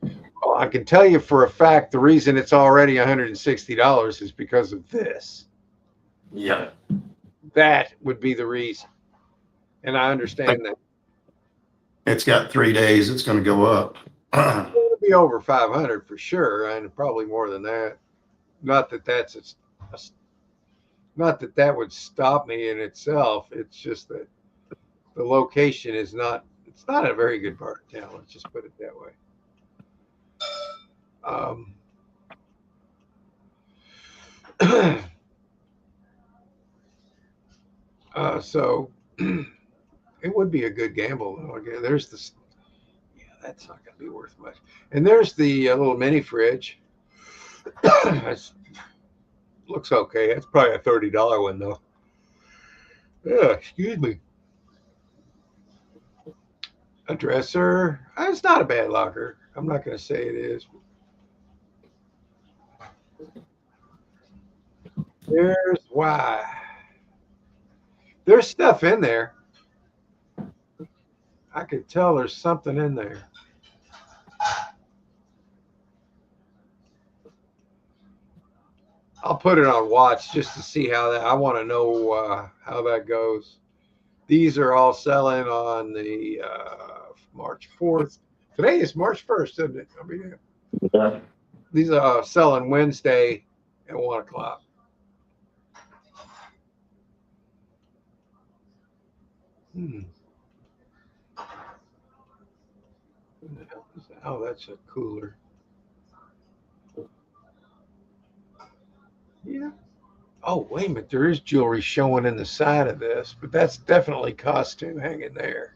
Well, I can tell you for a fact the reason it's already $160 is because of this. Yeah. That would be the reason. And I understand that. It's got 3 days. It's going to go up. It'll be over 500 for sure, and probably more than that. Not that that would stop me in itself. It's just that the location is not. It's not a very good part of town. Let's just put it that way. So it would be a good gamble. Though. Again, there's this. Yeah, that's not going to be worth much. And there's the little mini fridge. Looks okay. That's probably a $30 one though. Yeah, excuse me. A dresser. It's not a bad locker. I'm not going to say it is. There's why. There's stuff in there. I could tell there's something in there. I'll put it on watch just to see how that. I want to know how that goes. These are all selling on the March 4th. Today is March 1st, isn't it? I mean, These are selling Wednesday at 1 o'clock. Oh, that's a cooler. Yeah. Oh, wait a minute. There is jewelry showing in the side of this, but that's definitely costume hanging there.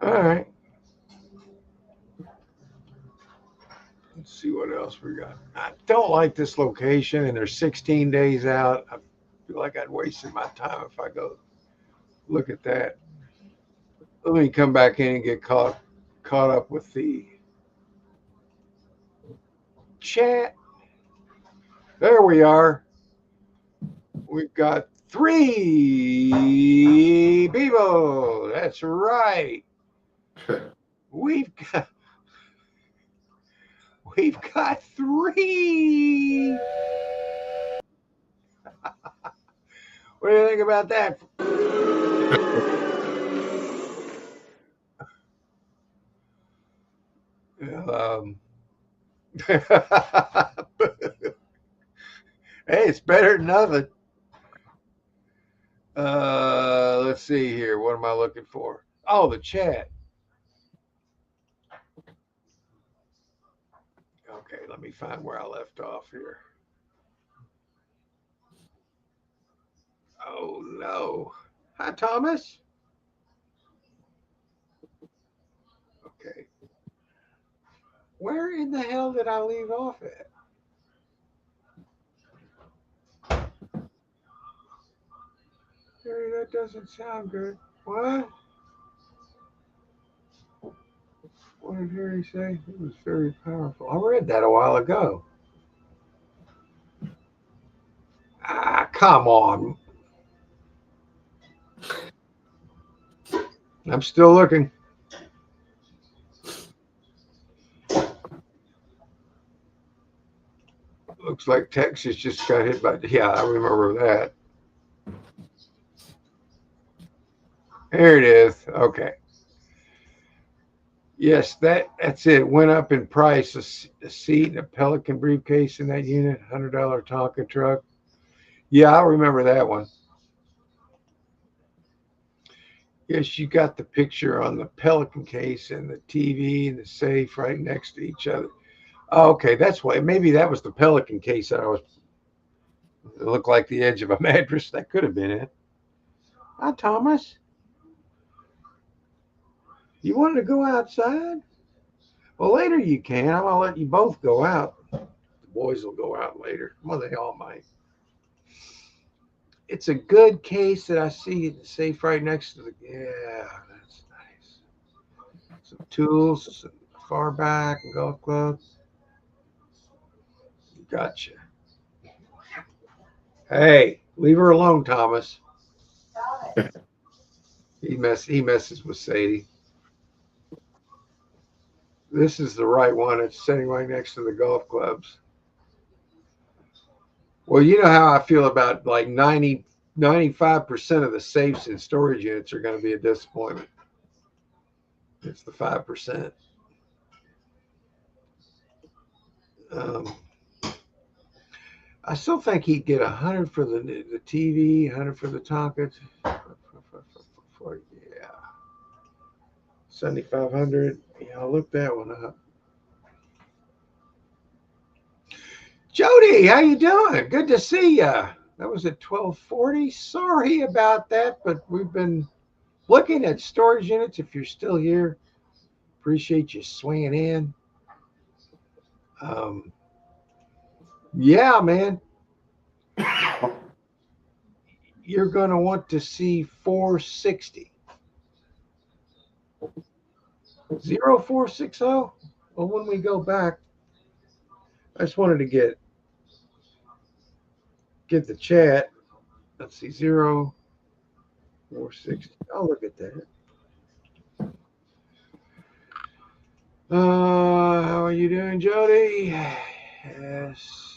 All right. Let's see what else we got. I don't like this location, and they're 16 days out. I feel like I'd wasted my time if I go look at that. Let me come back in and get caught up with the chat. There we are. We've got 3 people. That's right. We've got 3. What do you think about that? Hey, it's better than nothing. Let's see here. What am I looking for? Oh, the chat. Okay, let me find where I left off here. Oh no. Hi, Thomas. Okay. Where in the hell did I leave off at? Harry, that doesn't sound good. What? What did Harry say? It was very powerful. I read that a while ago. Ah, come on. I'm still looking. Looks like Texas just got hit by. Yeah, I remember that. There it is. Okay. Yes, that's it. Went up in price. A seat and a Pelican briefcase in that unit. $100 Tonka truck. Yeah, I remember that one. Yes, you got the picture on the Pelican case and the TV and the safe right next to each other. Oh, okay, that's why. Maybe that was the Pelican case that I was. It looked like the edge of a mattress. That could have been it. Hi, Thomas. You wanted to go outside? Well, later you can. I'm gonna let you both go out. The boys will go out later. Well, they all might. It's a good case that I see the safe right next to the. Yeah, that's nice. Some tools, some far back, and golf clubs. Gotcha. Hey, leave her alone, Thomas. He messes with Sadie. This is the right one. It's sitting right next to the golf clubs. Well, you know how I feel about like 95% of the safes in storage units are going to be a disappointment. It's the 5%. I still think he'd get 100 for the TV, 100 for the Tonka. Yeah, 7,500. Yeah, I'll look that one up. Jody, how you doing? Good to see ya. That was at 12:40. Sorry about that, but we've been looking at storage units. If you're still here, appreciate you swinging in. Yeah, man. You're going to want to see 460. 0460? Well, when we go back, I just wanted to get the chat. Let's see, 0460. I'll look at that. How are you doing, Jody? Yes.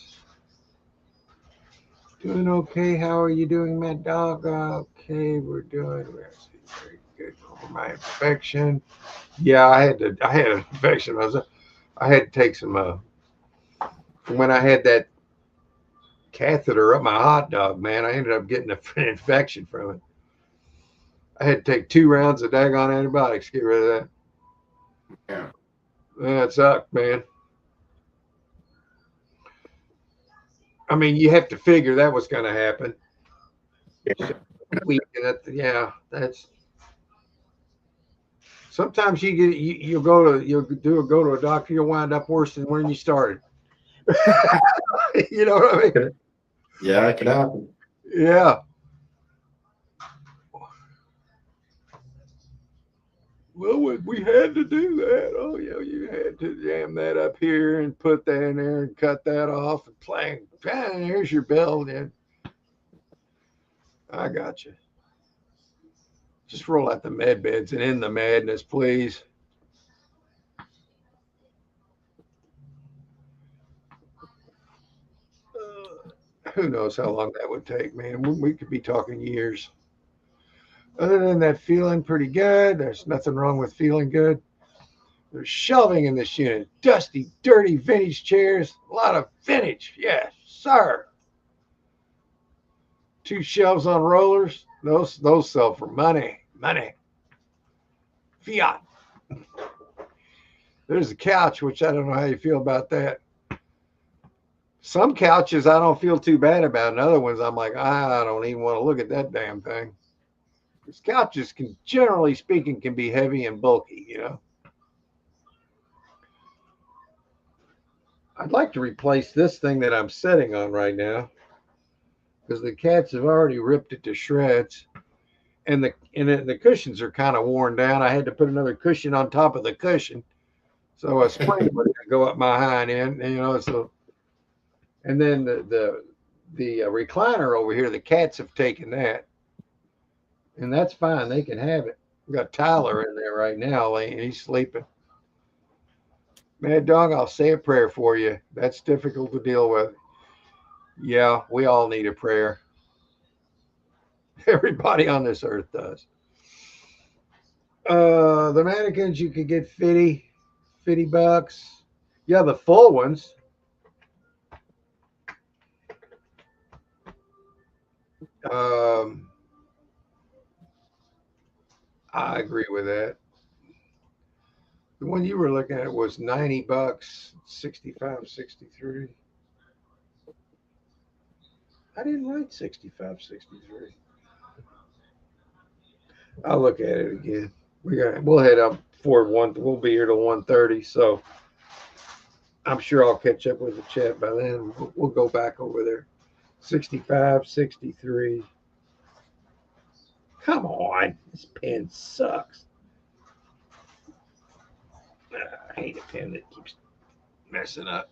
Doing okay. How are you doing, Mad Dog? Okay, we're doing. Very Okay, for my infection. Yeah, I had an infection. I had to take some when I had that catheter up my hot dog, man. I ended up getting an infection from it. I had to take 2 rounds of daggone antibiotics to get rid of that. Yeah. That sucked, man. I mean, you have to figure that was going to happen. Yeah. Yeah, that's. Sometimes you'll go to a doctor, you'll wind up worse than when you started. You know what I mean? Yeah, it could happen. Yeah. Well, we had to do that. Oh, yeah, you had to jam that up here and put that in there and cut that off and bang, bang, here's your bill. Then I got you. Just roll out the med beds and end the madness, please. Who knows how long that would take, man? We could be talking years. Other than that, feeling pretty good. There's nothing wrong with feeling good. There's shelving in this unit. Dusty, dirty vintage chairs. A lot of vintage. Yes, sir. 2 shelves on rollers. Those sell for money. Money. Fiat. There's a couch, which I don't know how you feel about that. Some couches I don't feel too bad about, and other ones I'm like, I don't even want to look at that damn thing. Because couches can, generally speaking, can be heavy and bulky, you know. I'd like to replace this thing that I'm sitting on right now because the cats have already ripped it to shreds, and the cushions are kind of worn down. I had to put another cushion on top of the cushion, so a spring would go up my hind end, and, you know. So, and then the recliner over here, the cats have taken that, and that's fine. They can have it. We got Tyler in there right now, he's sleeping. Mad Dog, I'll say a prayer for you. That's difficult to deal with. Yeah, we all need a prayer. Everybody on this earth does. The mannequins you could get 50 bucks. Yeah, the full ones. I agree with that. The one you were looking at was 90 bucks, 65, 63. I didn't write 65, 63. I'll look at it again. We'll head up for one. We'll be here till 1:30, so I'm sure I'll catch up with the chat by then. We'll go back over there. 65, 63. Come on, this pen sucks. I hate a pen that keeps messing up.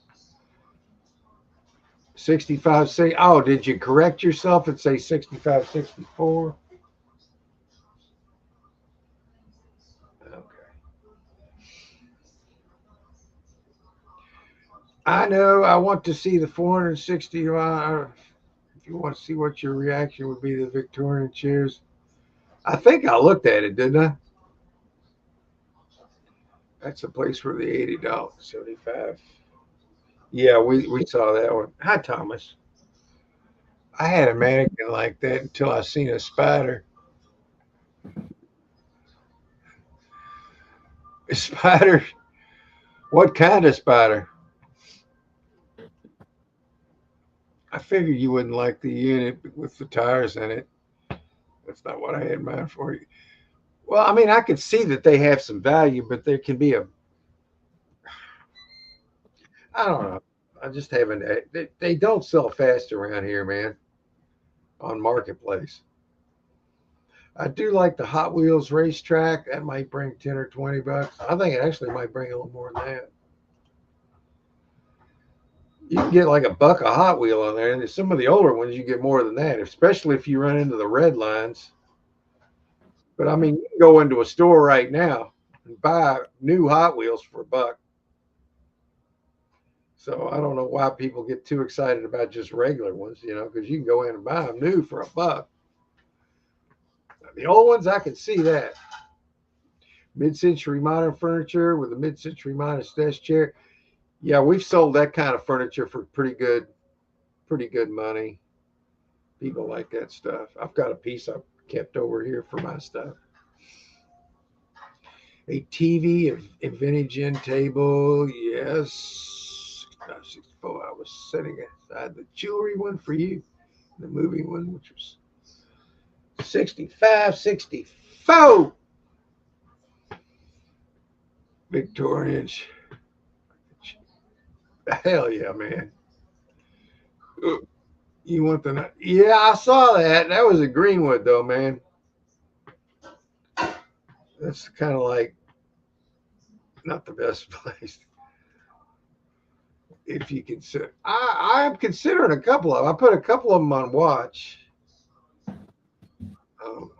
65, say, oh, did you correct yourself and say 65, 64? Okay. I know. I want to see the 460. If you want to see what your reaction would be to the Victorian chairs, I think I looked at it, didn't I? That's a place for the $80, 75. Yeah, we saw that one. Hi, Thomas. I had a mannequin like that until I seen a spider. A spider? What kind of spider? I figured you wouldn't like the unit with the tires in it. That's not what I had in mind for you. Well, I mean, I could see that they have some value, but there can be I don't know. I just haven't. They don't sell fast around here, man. On Marketplace. I do like the Hot Wheels racetrack. That might bring 10 or 20 bucks. I think it actually might bring a little more than that. You can get like $1 a Hot Wheel on there, and some of the older ones you get more than that, especially if you run into the red lines. But I mean, you can go into a store right now and buy new Hot Wheels for $1. So I don't know why people get too excited about just regular ones, you know, because you can go in and buy them new for $1. The old ones, I can see that. Mid-century modern furniture with a mid-century modern desk chair. Yeah, we've sold that kind of furniture for pretty good money. People like that stuff. I've got a piece I've kept over here for my stuff. A TV, a vintage end table. Yes. Gosh, I was setting aside the jewelry one for you, the movie one, which was 65, 64. Victorians. Hell yeah, man. You want the? Yeah, I saw that. That was a Greenwood though, man. That's kind of like not the best place. If you consider, I'm considering a couple of them. I put a couple of them on watch. Um,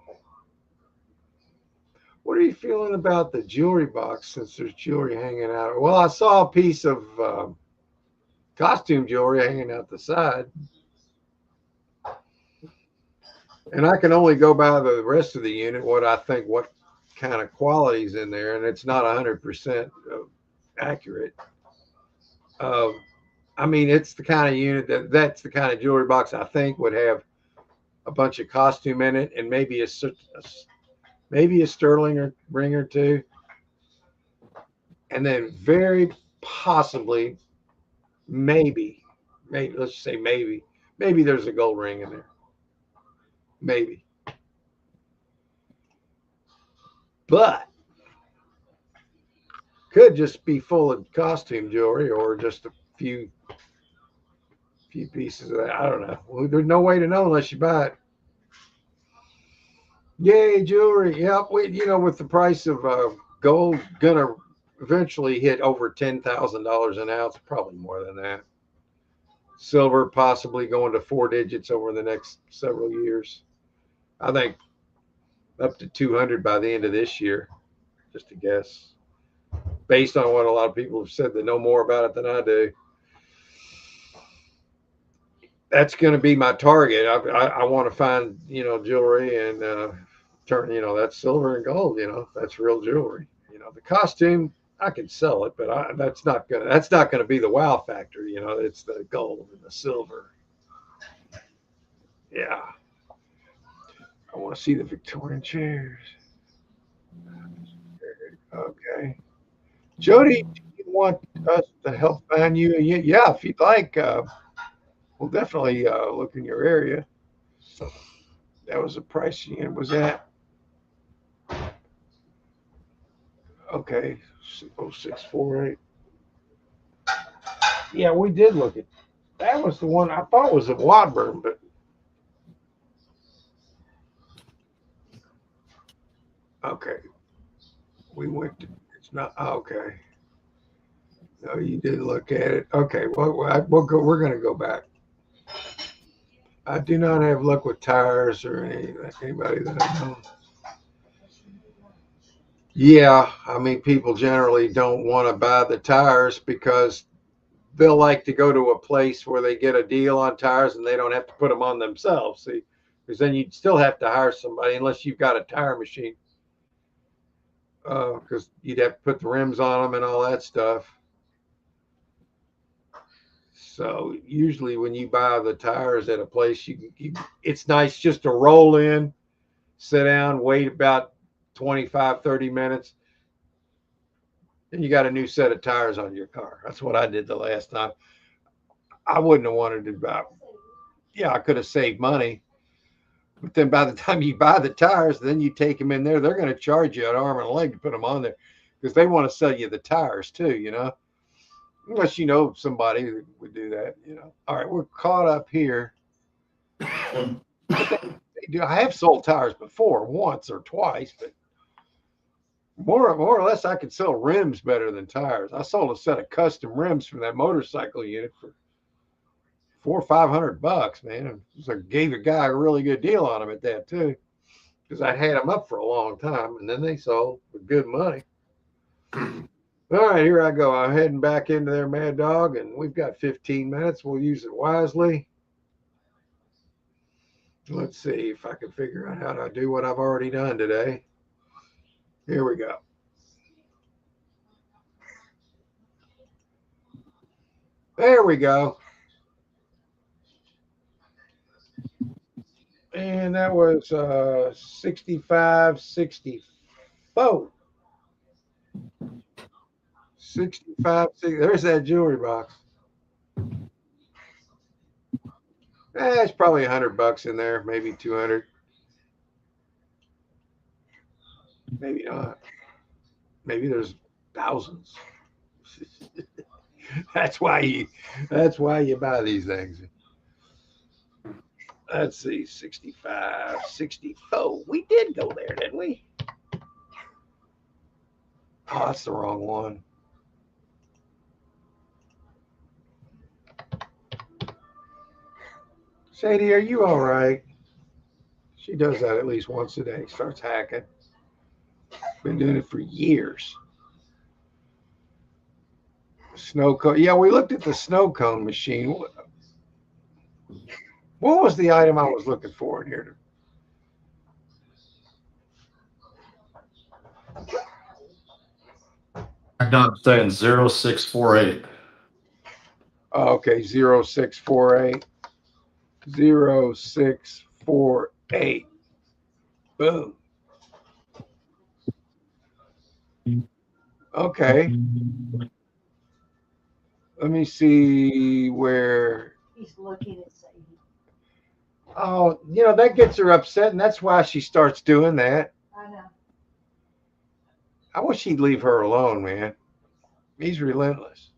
what are you feeling about the jewelry box since there's jewelry hanging out? Well, I saw a piece of costume jewelry hanging out the side. And I can only go by the rest of the unit, what I think, what kind of quality's in there, and it's not 100% accurate. I mean, it's the kind of unit that's the kind of jewelry box I think would have a bunch of costume in it and maybe a sterling ring or two, and then very possibly, maybe let's say maybe there's a gold ring in there, maybe, but could just be full of costume jewelry or just a few pieces of that. I don't know. Well, there's no way to know unless you buy it. Yay, jewelry. Yep. With the price of gold gonna eventually hit over $10,000 an ounce, probably more than that. Silver possibly going to 4 digits over the next several years. I think up to 200 by the end of this year, just a guess, based on what a lot of people have said that know more about it than I do. That's going to be my target. I want to find, jewelry and turn, that's silver and gold, that's real jewelry. The costume, I can sell it, but that's not gonna be the wow factor. It's the gold and the silver. Yeah, I want to see the Victorian chairs. Okay, Jody, do you want us to help find you? Yeah, if you'd like, we'll definitely look in your area. That was the price unit was at. Okay, 0648. Yeah, we did look at that. Was the one I thought was at Wadburn, but okay, we went to. It's not okay. No, you did look at it. Okay, well, we'll go. We're going to go back. I do not have luck with tires or anybody that I know. Yeah, I mean, people generally don't want to buy the tires because they'll like to go to a place where they get a deal on tires and they don't have to put them on themselves. See, because then you'd still have to hire somebody unless you've got a tire machine, because you'd have to put the rims on them and all that stuff. So usually when you buy the tires at a place, it's nice just to roll in, sit down, wait about 25, 30 minutes, and you got a new set of tires on your car. That's what I did the last time. I wouldn't have wanted to buy. Yeah, I could have saved money. But then by the time you buy the tires, then you take them in there, they're going to charge you an arm and a leg to put them on there because they want to sell you the tires too, unless you know somebody who would do that. All right, we're caught up here. They do. I have sold tires before, once or twice, but more or less I could sell rims better than tires. I sold a set of custom rims from that motorcycle unit for $400 or $500, man. So I gave a guy a really good deal on them at that too, because I'd had them up for a long time, and then they sold for good money. All right, here I go. I'm heading back into there, Mad Dog, and we've got 15 minutes. We'll use it wisely. Let's see if I can figure out how to do what I've already done today. Here we go. There we go. And that was 65, 64. 65, 60. There's that jewelry box. It's probably $100 in there, maybe 200. Maybe not. Maybe there's thousands. That's why you buy these things. Let's see, 65, 64. We did go there, didn't we? Oh, that's the wrong one. Sadie, are you all right? She does that at least once a day. Starts hacking. Been doing it for years. Snow cone. Yeah, we looked at the snow cone machine. What was the item I was looking for in here? I'm saying 0648. Oh, okay, 0648. 0648. Boom. Okay. Let me see where. He's looking at Sadie. Oh, that gets her upset, and that's why she starts doing that. I know. I wish he'd leave her alone, man. He's relentless.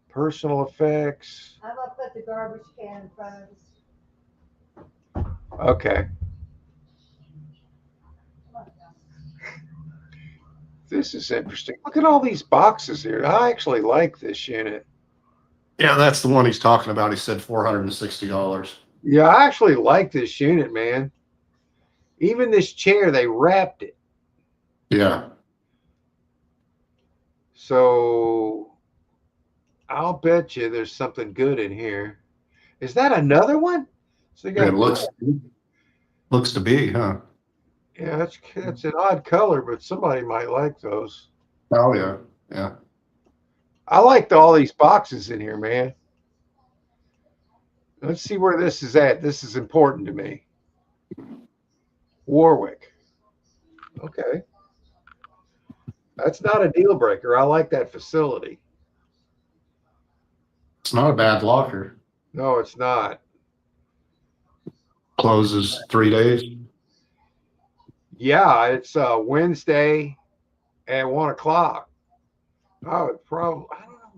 Personal effects. I'm gonna put the garbage can in front of us. Okay. This is interesting. Look at all these boxes here. I actually like this unit. Yeah, that's the one he's talking about. He said $460. Yeah, I actually like this unit, man. Even this chair, they wrapped it. Yeah. So I'll bet you there's something good in here. Is that another one? So It looks to be, huh? Yeah, that's an odd color, but somebody might like those. Oh yeah. Yeah. I liked all these boxes in here, man. Let's see where this is at. This is important to me. Warwick. Okay. That's not a deal breaker. I like that facility. It's not a bad locker. No, it's not. Closes 3 days. Yeah, it's Wednesday at 1:00. I don't know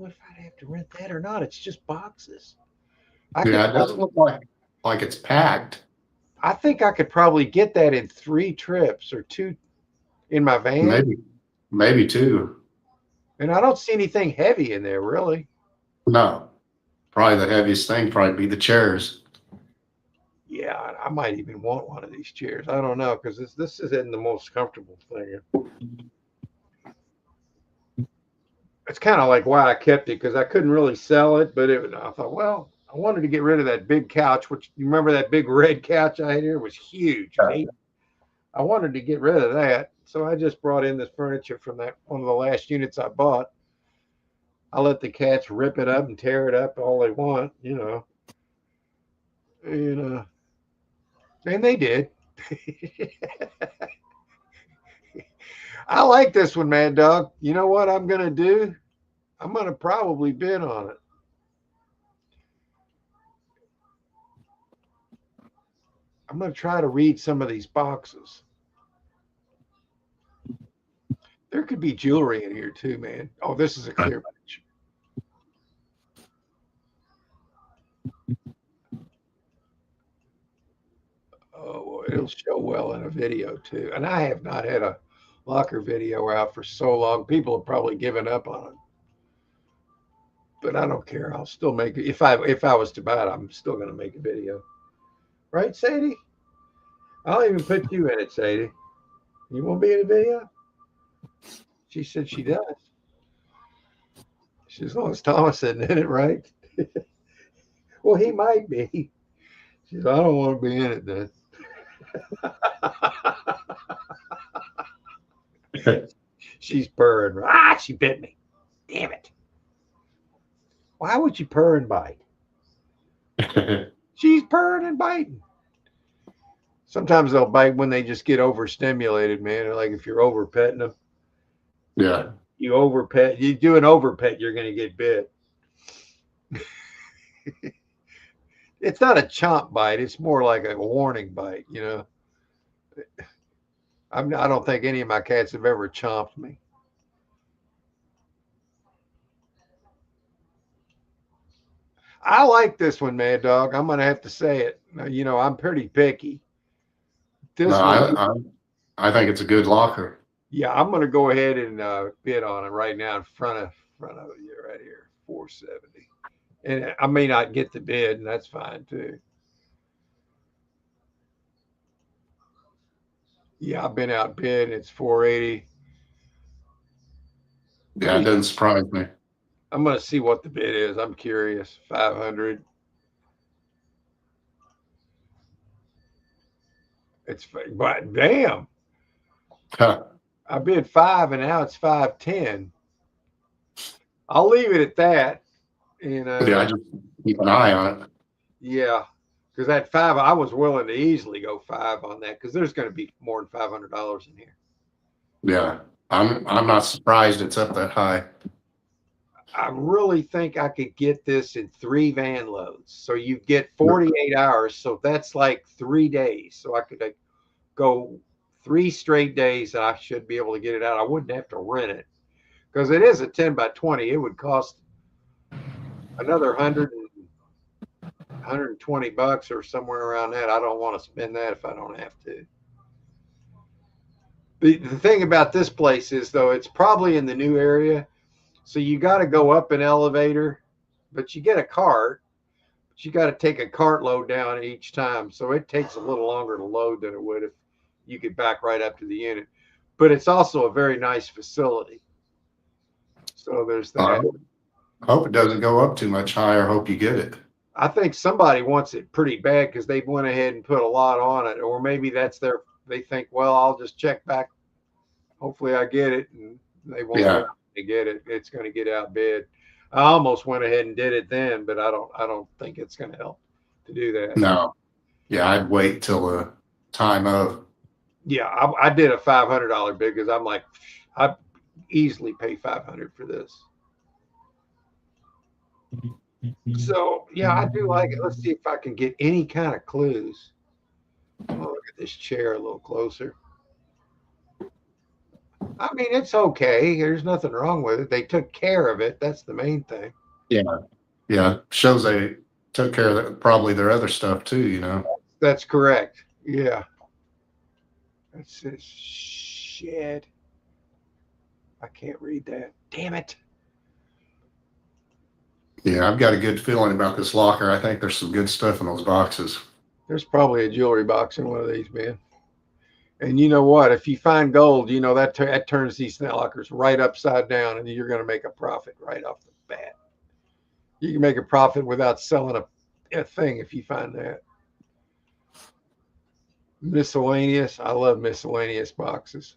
if I'd have to rent that or not. It's just boxes. Yeah, it doesn't look like it's packed. I think I could probably get that in 3 trips or 2 in my van. Maybe 2. And I don't see anything heavy in there, really. No. Probably the heaviest thing probably be the chairs. Yeah, I might even want one of these chairs. I don't know, because this isn't the most comfortable thing. It's kind of like why I kept it, because I couldn't really sell it, but I thought, well, I wanted to get rid of that big couch, which you remember that big red couch I had here? It was huge. Yeah. I wanted to get rid of that. So I just brought in this furniture from one of the last units I bought. I let the cats rip it up and tear it up all they want, and they did. I like this one, Mad Dog. You know what I'm going to do? I'm going to probably bid on it. I'm going to try to read some of these boxes. There could be jewelry in here too, man. Oh, this is a clear picture. Oh, it'll show well in a video too. And I have not had a locker video out for so long. People have probably given up on it. But I don't care. I'll still make it. If I was to buy it, I'm still going to make a video. Right, Sadie? I'll even put you in it, Sadie. You want to be in a video? She said she does. She, as long as Thomas isn't in it, right? Well, he might be. She said, I don't want to be in it then. She's purring. She bit me. Damn it. Why would you purr and bite? She's purring and biting. Sometimes they'll bite when they just get overstimulated, man. Like if you're over petting them, Yeah. you over pet, you do an over pet, you're going to get bit. It's not a chomp bite. It's more like a warning bite, you know. I don't think any of my cats have ever chomped me. I like this one, Mad Dog. I'm going to have to say it. You know, I'm pretty picky. No, This one, I think it's a good locker. yeah, I'm going to go ahead and bid on it right now in front of you right here, 470. And I may not get the bid, and that's fine too. Yeah, I've been outbid. It's 480. Yeah, it doesn't surprise me. I'm going to see what the bid is. I'm curious. 500. But damn, Huh. I bid 5 and now it's 510. I'll leave it at that. And Yeah, I just keep an eye on it. yeah, because that 5, I was willing to easily go 5 on that because there's going to be more than $500 in here. Yeah, I'm not surprised it's up that high. I really think I could get this in 3 van loads. So you get 48 hours. So that's like 3 days. So I could go 3 straight days and I should be able to get it out. I wouldn't have to rent it because it is a 10 by 20. It would cost another 120 bucks or somewhere around that. I don't want to spend that if I don't have to. The thing about this place is, though, it's probably in the new area. So you got to go up an elevator, but you get a cart. But you got to take a cart load down each time. So it takes a little longer to load than it would if you could back right up to the unit. But it's also a very nice facility. So there's that. I hope it doesn't go up too much higher. Hope you get it. I think somebody wants it pretty bad because they went ahead and put a lot on it. Or maybe that's they think, well, I'll just check back. Hopefully I get it. And they won't get it. It's going to get outbid. I almost went ahead and did it then, but I don't think it's going to help to do that. No. Yeah, I'd wait till the time of. Yeah, I did a $500 bid because I'm like, I easily pay $500 for this. So yeah, I do like it. Let's see if I can get any kind of clues. Oh, look at this chair a little closer. I mean, it's okay. There's nothing wrong with it. They took care of it. That's the main thing. Yeah. Yeah. Shows they took care of probably their other stuff too, you know. That's correct. Yeah. That's this shit. I can't read that. Damn it. Yeah, I've got a good feeling about this locker. I think there's some good stuff in those boxes. There's probably a jewelry box in one of these, man. And you know what? If you find gold, you know that turns these lockers right upside down, and you're going to make a profit right off the bat. You can make a profit without selling a thing if you find that. Miscellaneous. I love miscellaneous boxes.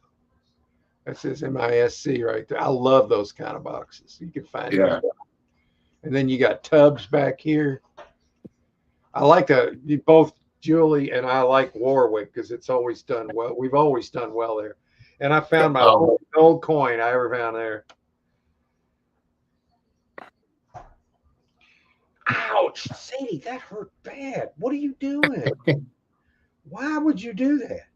That says MISC right there. I love those kind of boxes. You can find it. And then you got tubs back here. I like both Julie and I like Warwick because it's always done well. We've always done well there. And I found my old coin I ever found there. Ouch, Sadie, that hurt bad. What are you doing? Why would you do that?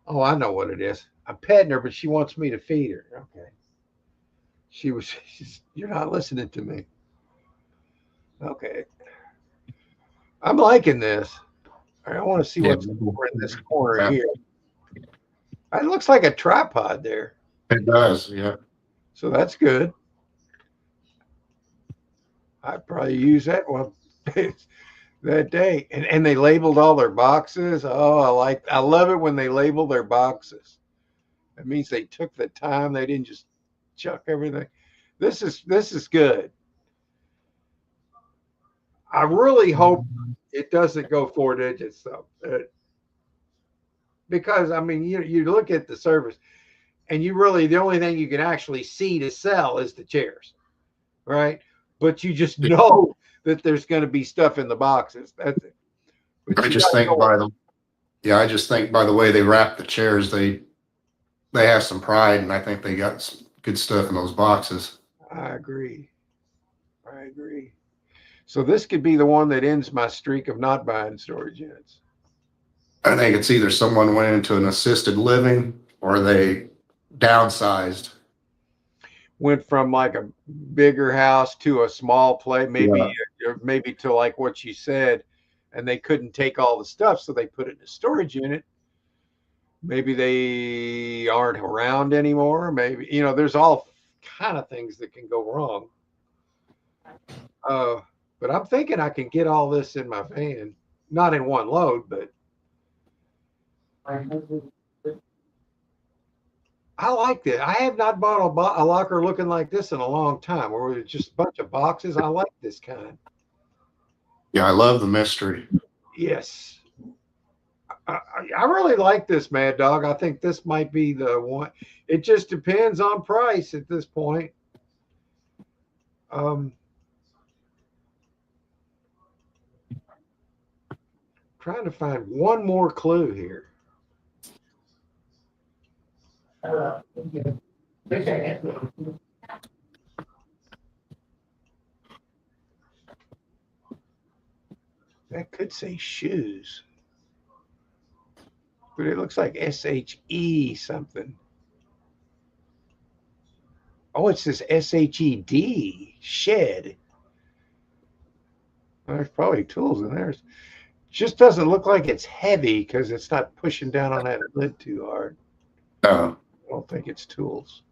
Oh, I know what it is. I'm petting her, but she wants me to feed her. Okay. You're not listening to me. Okay. I'm liking this. I want to see what's over in this corner here. It looks like a tripod there. It does, yeah. So that's good. I'd probably use that one that day. And they labeled all their boxes. Oh, I love it when they label their boxes. That means they took the time. They didn't just chuck everything. This is good. I really hope it doesn't go 4 digits though, because I mean you look at the service, and the only thing you can actually see to sell is the chairs, right? but you just know that there's going to be stuff in the boxes. That's it. But I you just gotta think go- I just think by the way they wrap the chairs, they have some pride, and I think they got some good stuff in those boxes. I agree. I agree. So this could be the one that ends my streak of not buying storage units. I think it's either someone went into an assisted living or they downsized. Went from like a bigger house to a small place, Yeah. maybe to like what you said, and they couldn't take all the stuff, so they put it in a storage unit. Maybe they aren't around anymore. Maybe, there's all kind of things that can go wrong. But I'm thinking I can get all this in my van, not in one load, but I like that. I have not bought a locker looking like this in a long time, where it's just a bunch of boxes. I like this kind. Yeah, I love the mystery. Yes. I really like this, Mad Dog. I think this might be the one. It just depends on price at this point. Trying to find one more clue here. That could say shoes, but it looks like SHE something. Oh, it says SHED, shed. There's probably tools in there. Just doesn't look like it's heavy because it's not pushing down on that lid too hard. No. I don't think it's tools.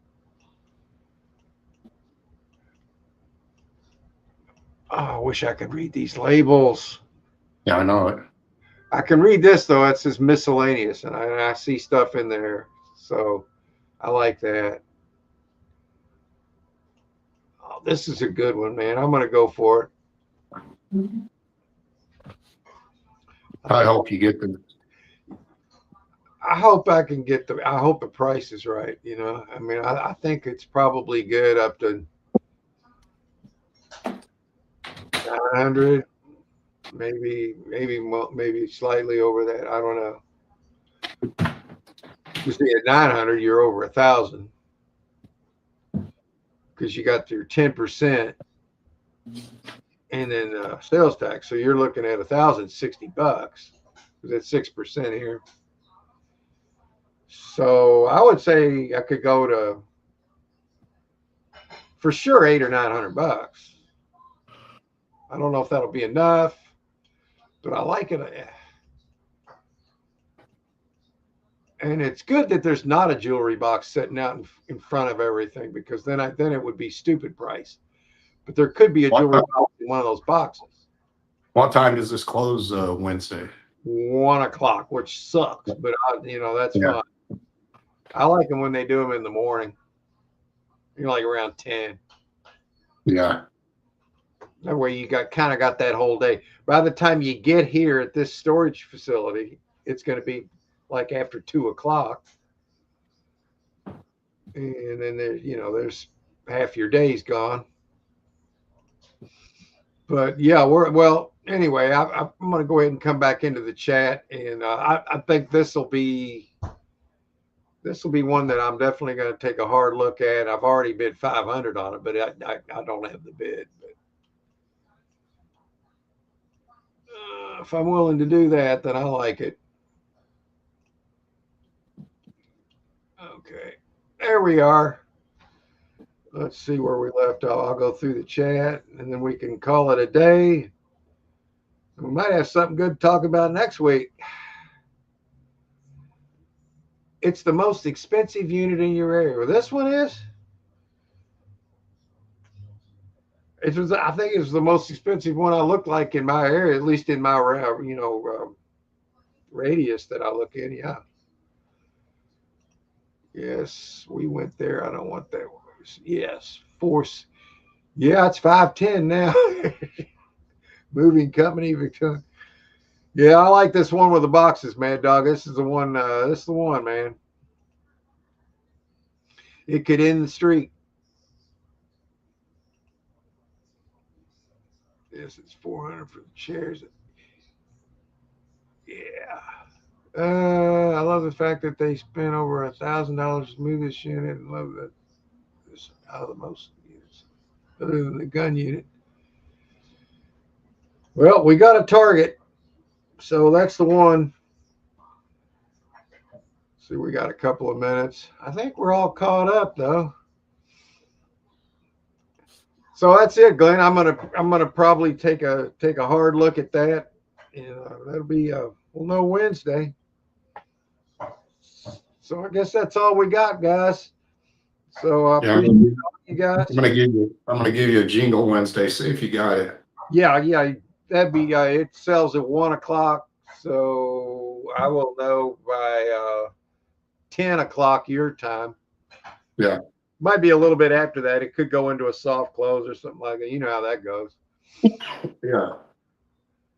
Oh, I wish I could read these labels. Yeah, I know it. I can read this though. It says miscellaneous, and I see stuff in there, so I like that. Oh, this is a good one, man. I'm gonna go for it. I hope you get them. I hope I can get the. I hope the price is right. I mean, I think it's probably good up to 900, maybe slightly over that. I don't know. You see, at 900, you're over 1,000 because you got your 10% and then sales tax. So you're looking at $1,060 because that's 6% here. So I would say I could go to for sure $800 or $900. I don't know if that'll be enough, but I like it. And it's good that there's not a jewelry box sitting out in front of everything, because then it would be stupid price. But there could be a jewelry box in one of those boxes. What time does this close Wednesday? 1 o'clock, which sucks, but that's fine. I like them when they do them in the morning. Like around 10. Yeah. That way you got that whole day. By the time you get here at this storage facility, it's going to be like after 2 o'clock. And then there's half your day's gone. But yeah, anyway, I'm going to go ahead and come back into the chat. And I think this will be one that I'm definitely going to take a hard look at. I've already bid 500 on it, but I don't have the bid. But if I'm willing to do that, then I like it. Okay, there we are. Let's see where we left off. I'll go through the chat, and then we can call it a day. We might have something good to talk about next week. It's the most expensive unit in your area. Well, this one is. I think it was the most expensive one I looked like in my area, at least in my radius that I look in. Yeah. Yes, we went there. I don't want that one. Yes, force. Yeah, it's 510 now. Moving company. Yeah, I like this one with the boxes, Mad Dog. This is the one. This is the one, man. It could end the streak. Yes, it's 400 for the chairs. Yeah. I love the fact that they spent over $1,000 to move this unit, and love that this out of the most units, other than the gun unit. Well, we got a target, so that's the one. See, we got a couple of minutes. I think we're all caught up though. So that's it, Glenn. I'm gonna probably take a hard look at that, and that'll be we'll know Wednesday. So I guess that's all we got, guys. So I Yeah, appreciate you guys. I'm gonna give you a jingle Wednesday. See if you got it. Yeah, that'd be. It sells at 1 o'clock, so I will know by 10 o'clock your time. Yeah. Might be a little bit after that. It could go into a soft close or something like that. You know how that goes. Yeah.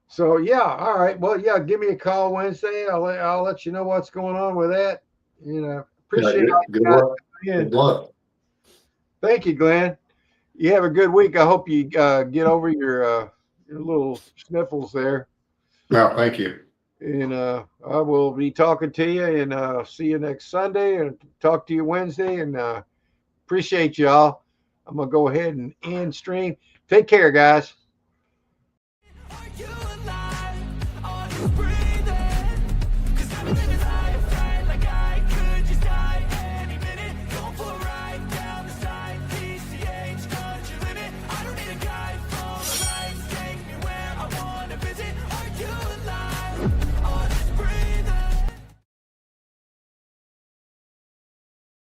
So yeah, all right. Well, yeah, give me a call Wednesday. I'll let you know what's going on with that. Appreciate Yeah, it. good luck. Yeah. Good luck. Thank you, Glenn. You have a good week. I hope you get over your little sniffles there. No, thank you. And I will be talking to you, and see you next Sunday, and talk to you Wednesday. And appreciate y'all. I'm gonna go ahead and end stream. Take care, guys.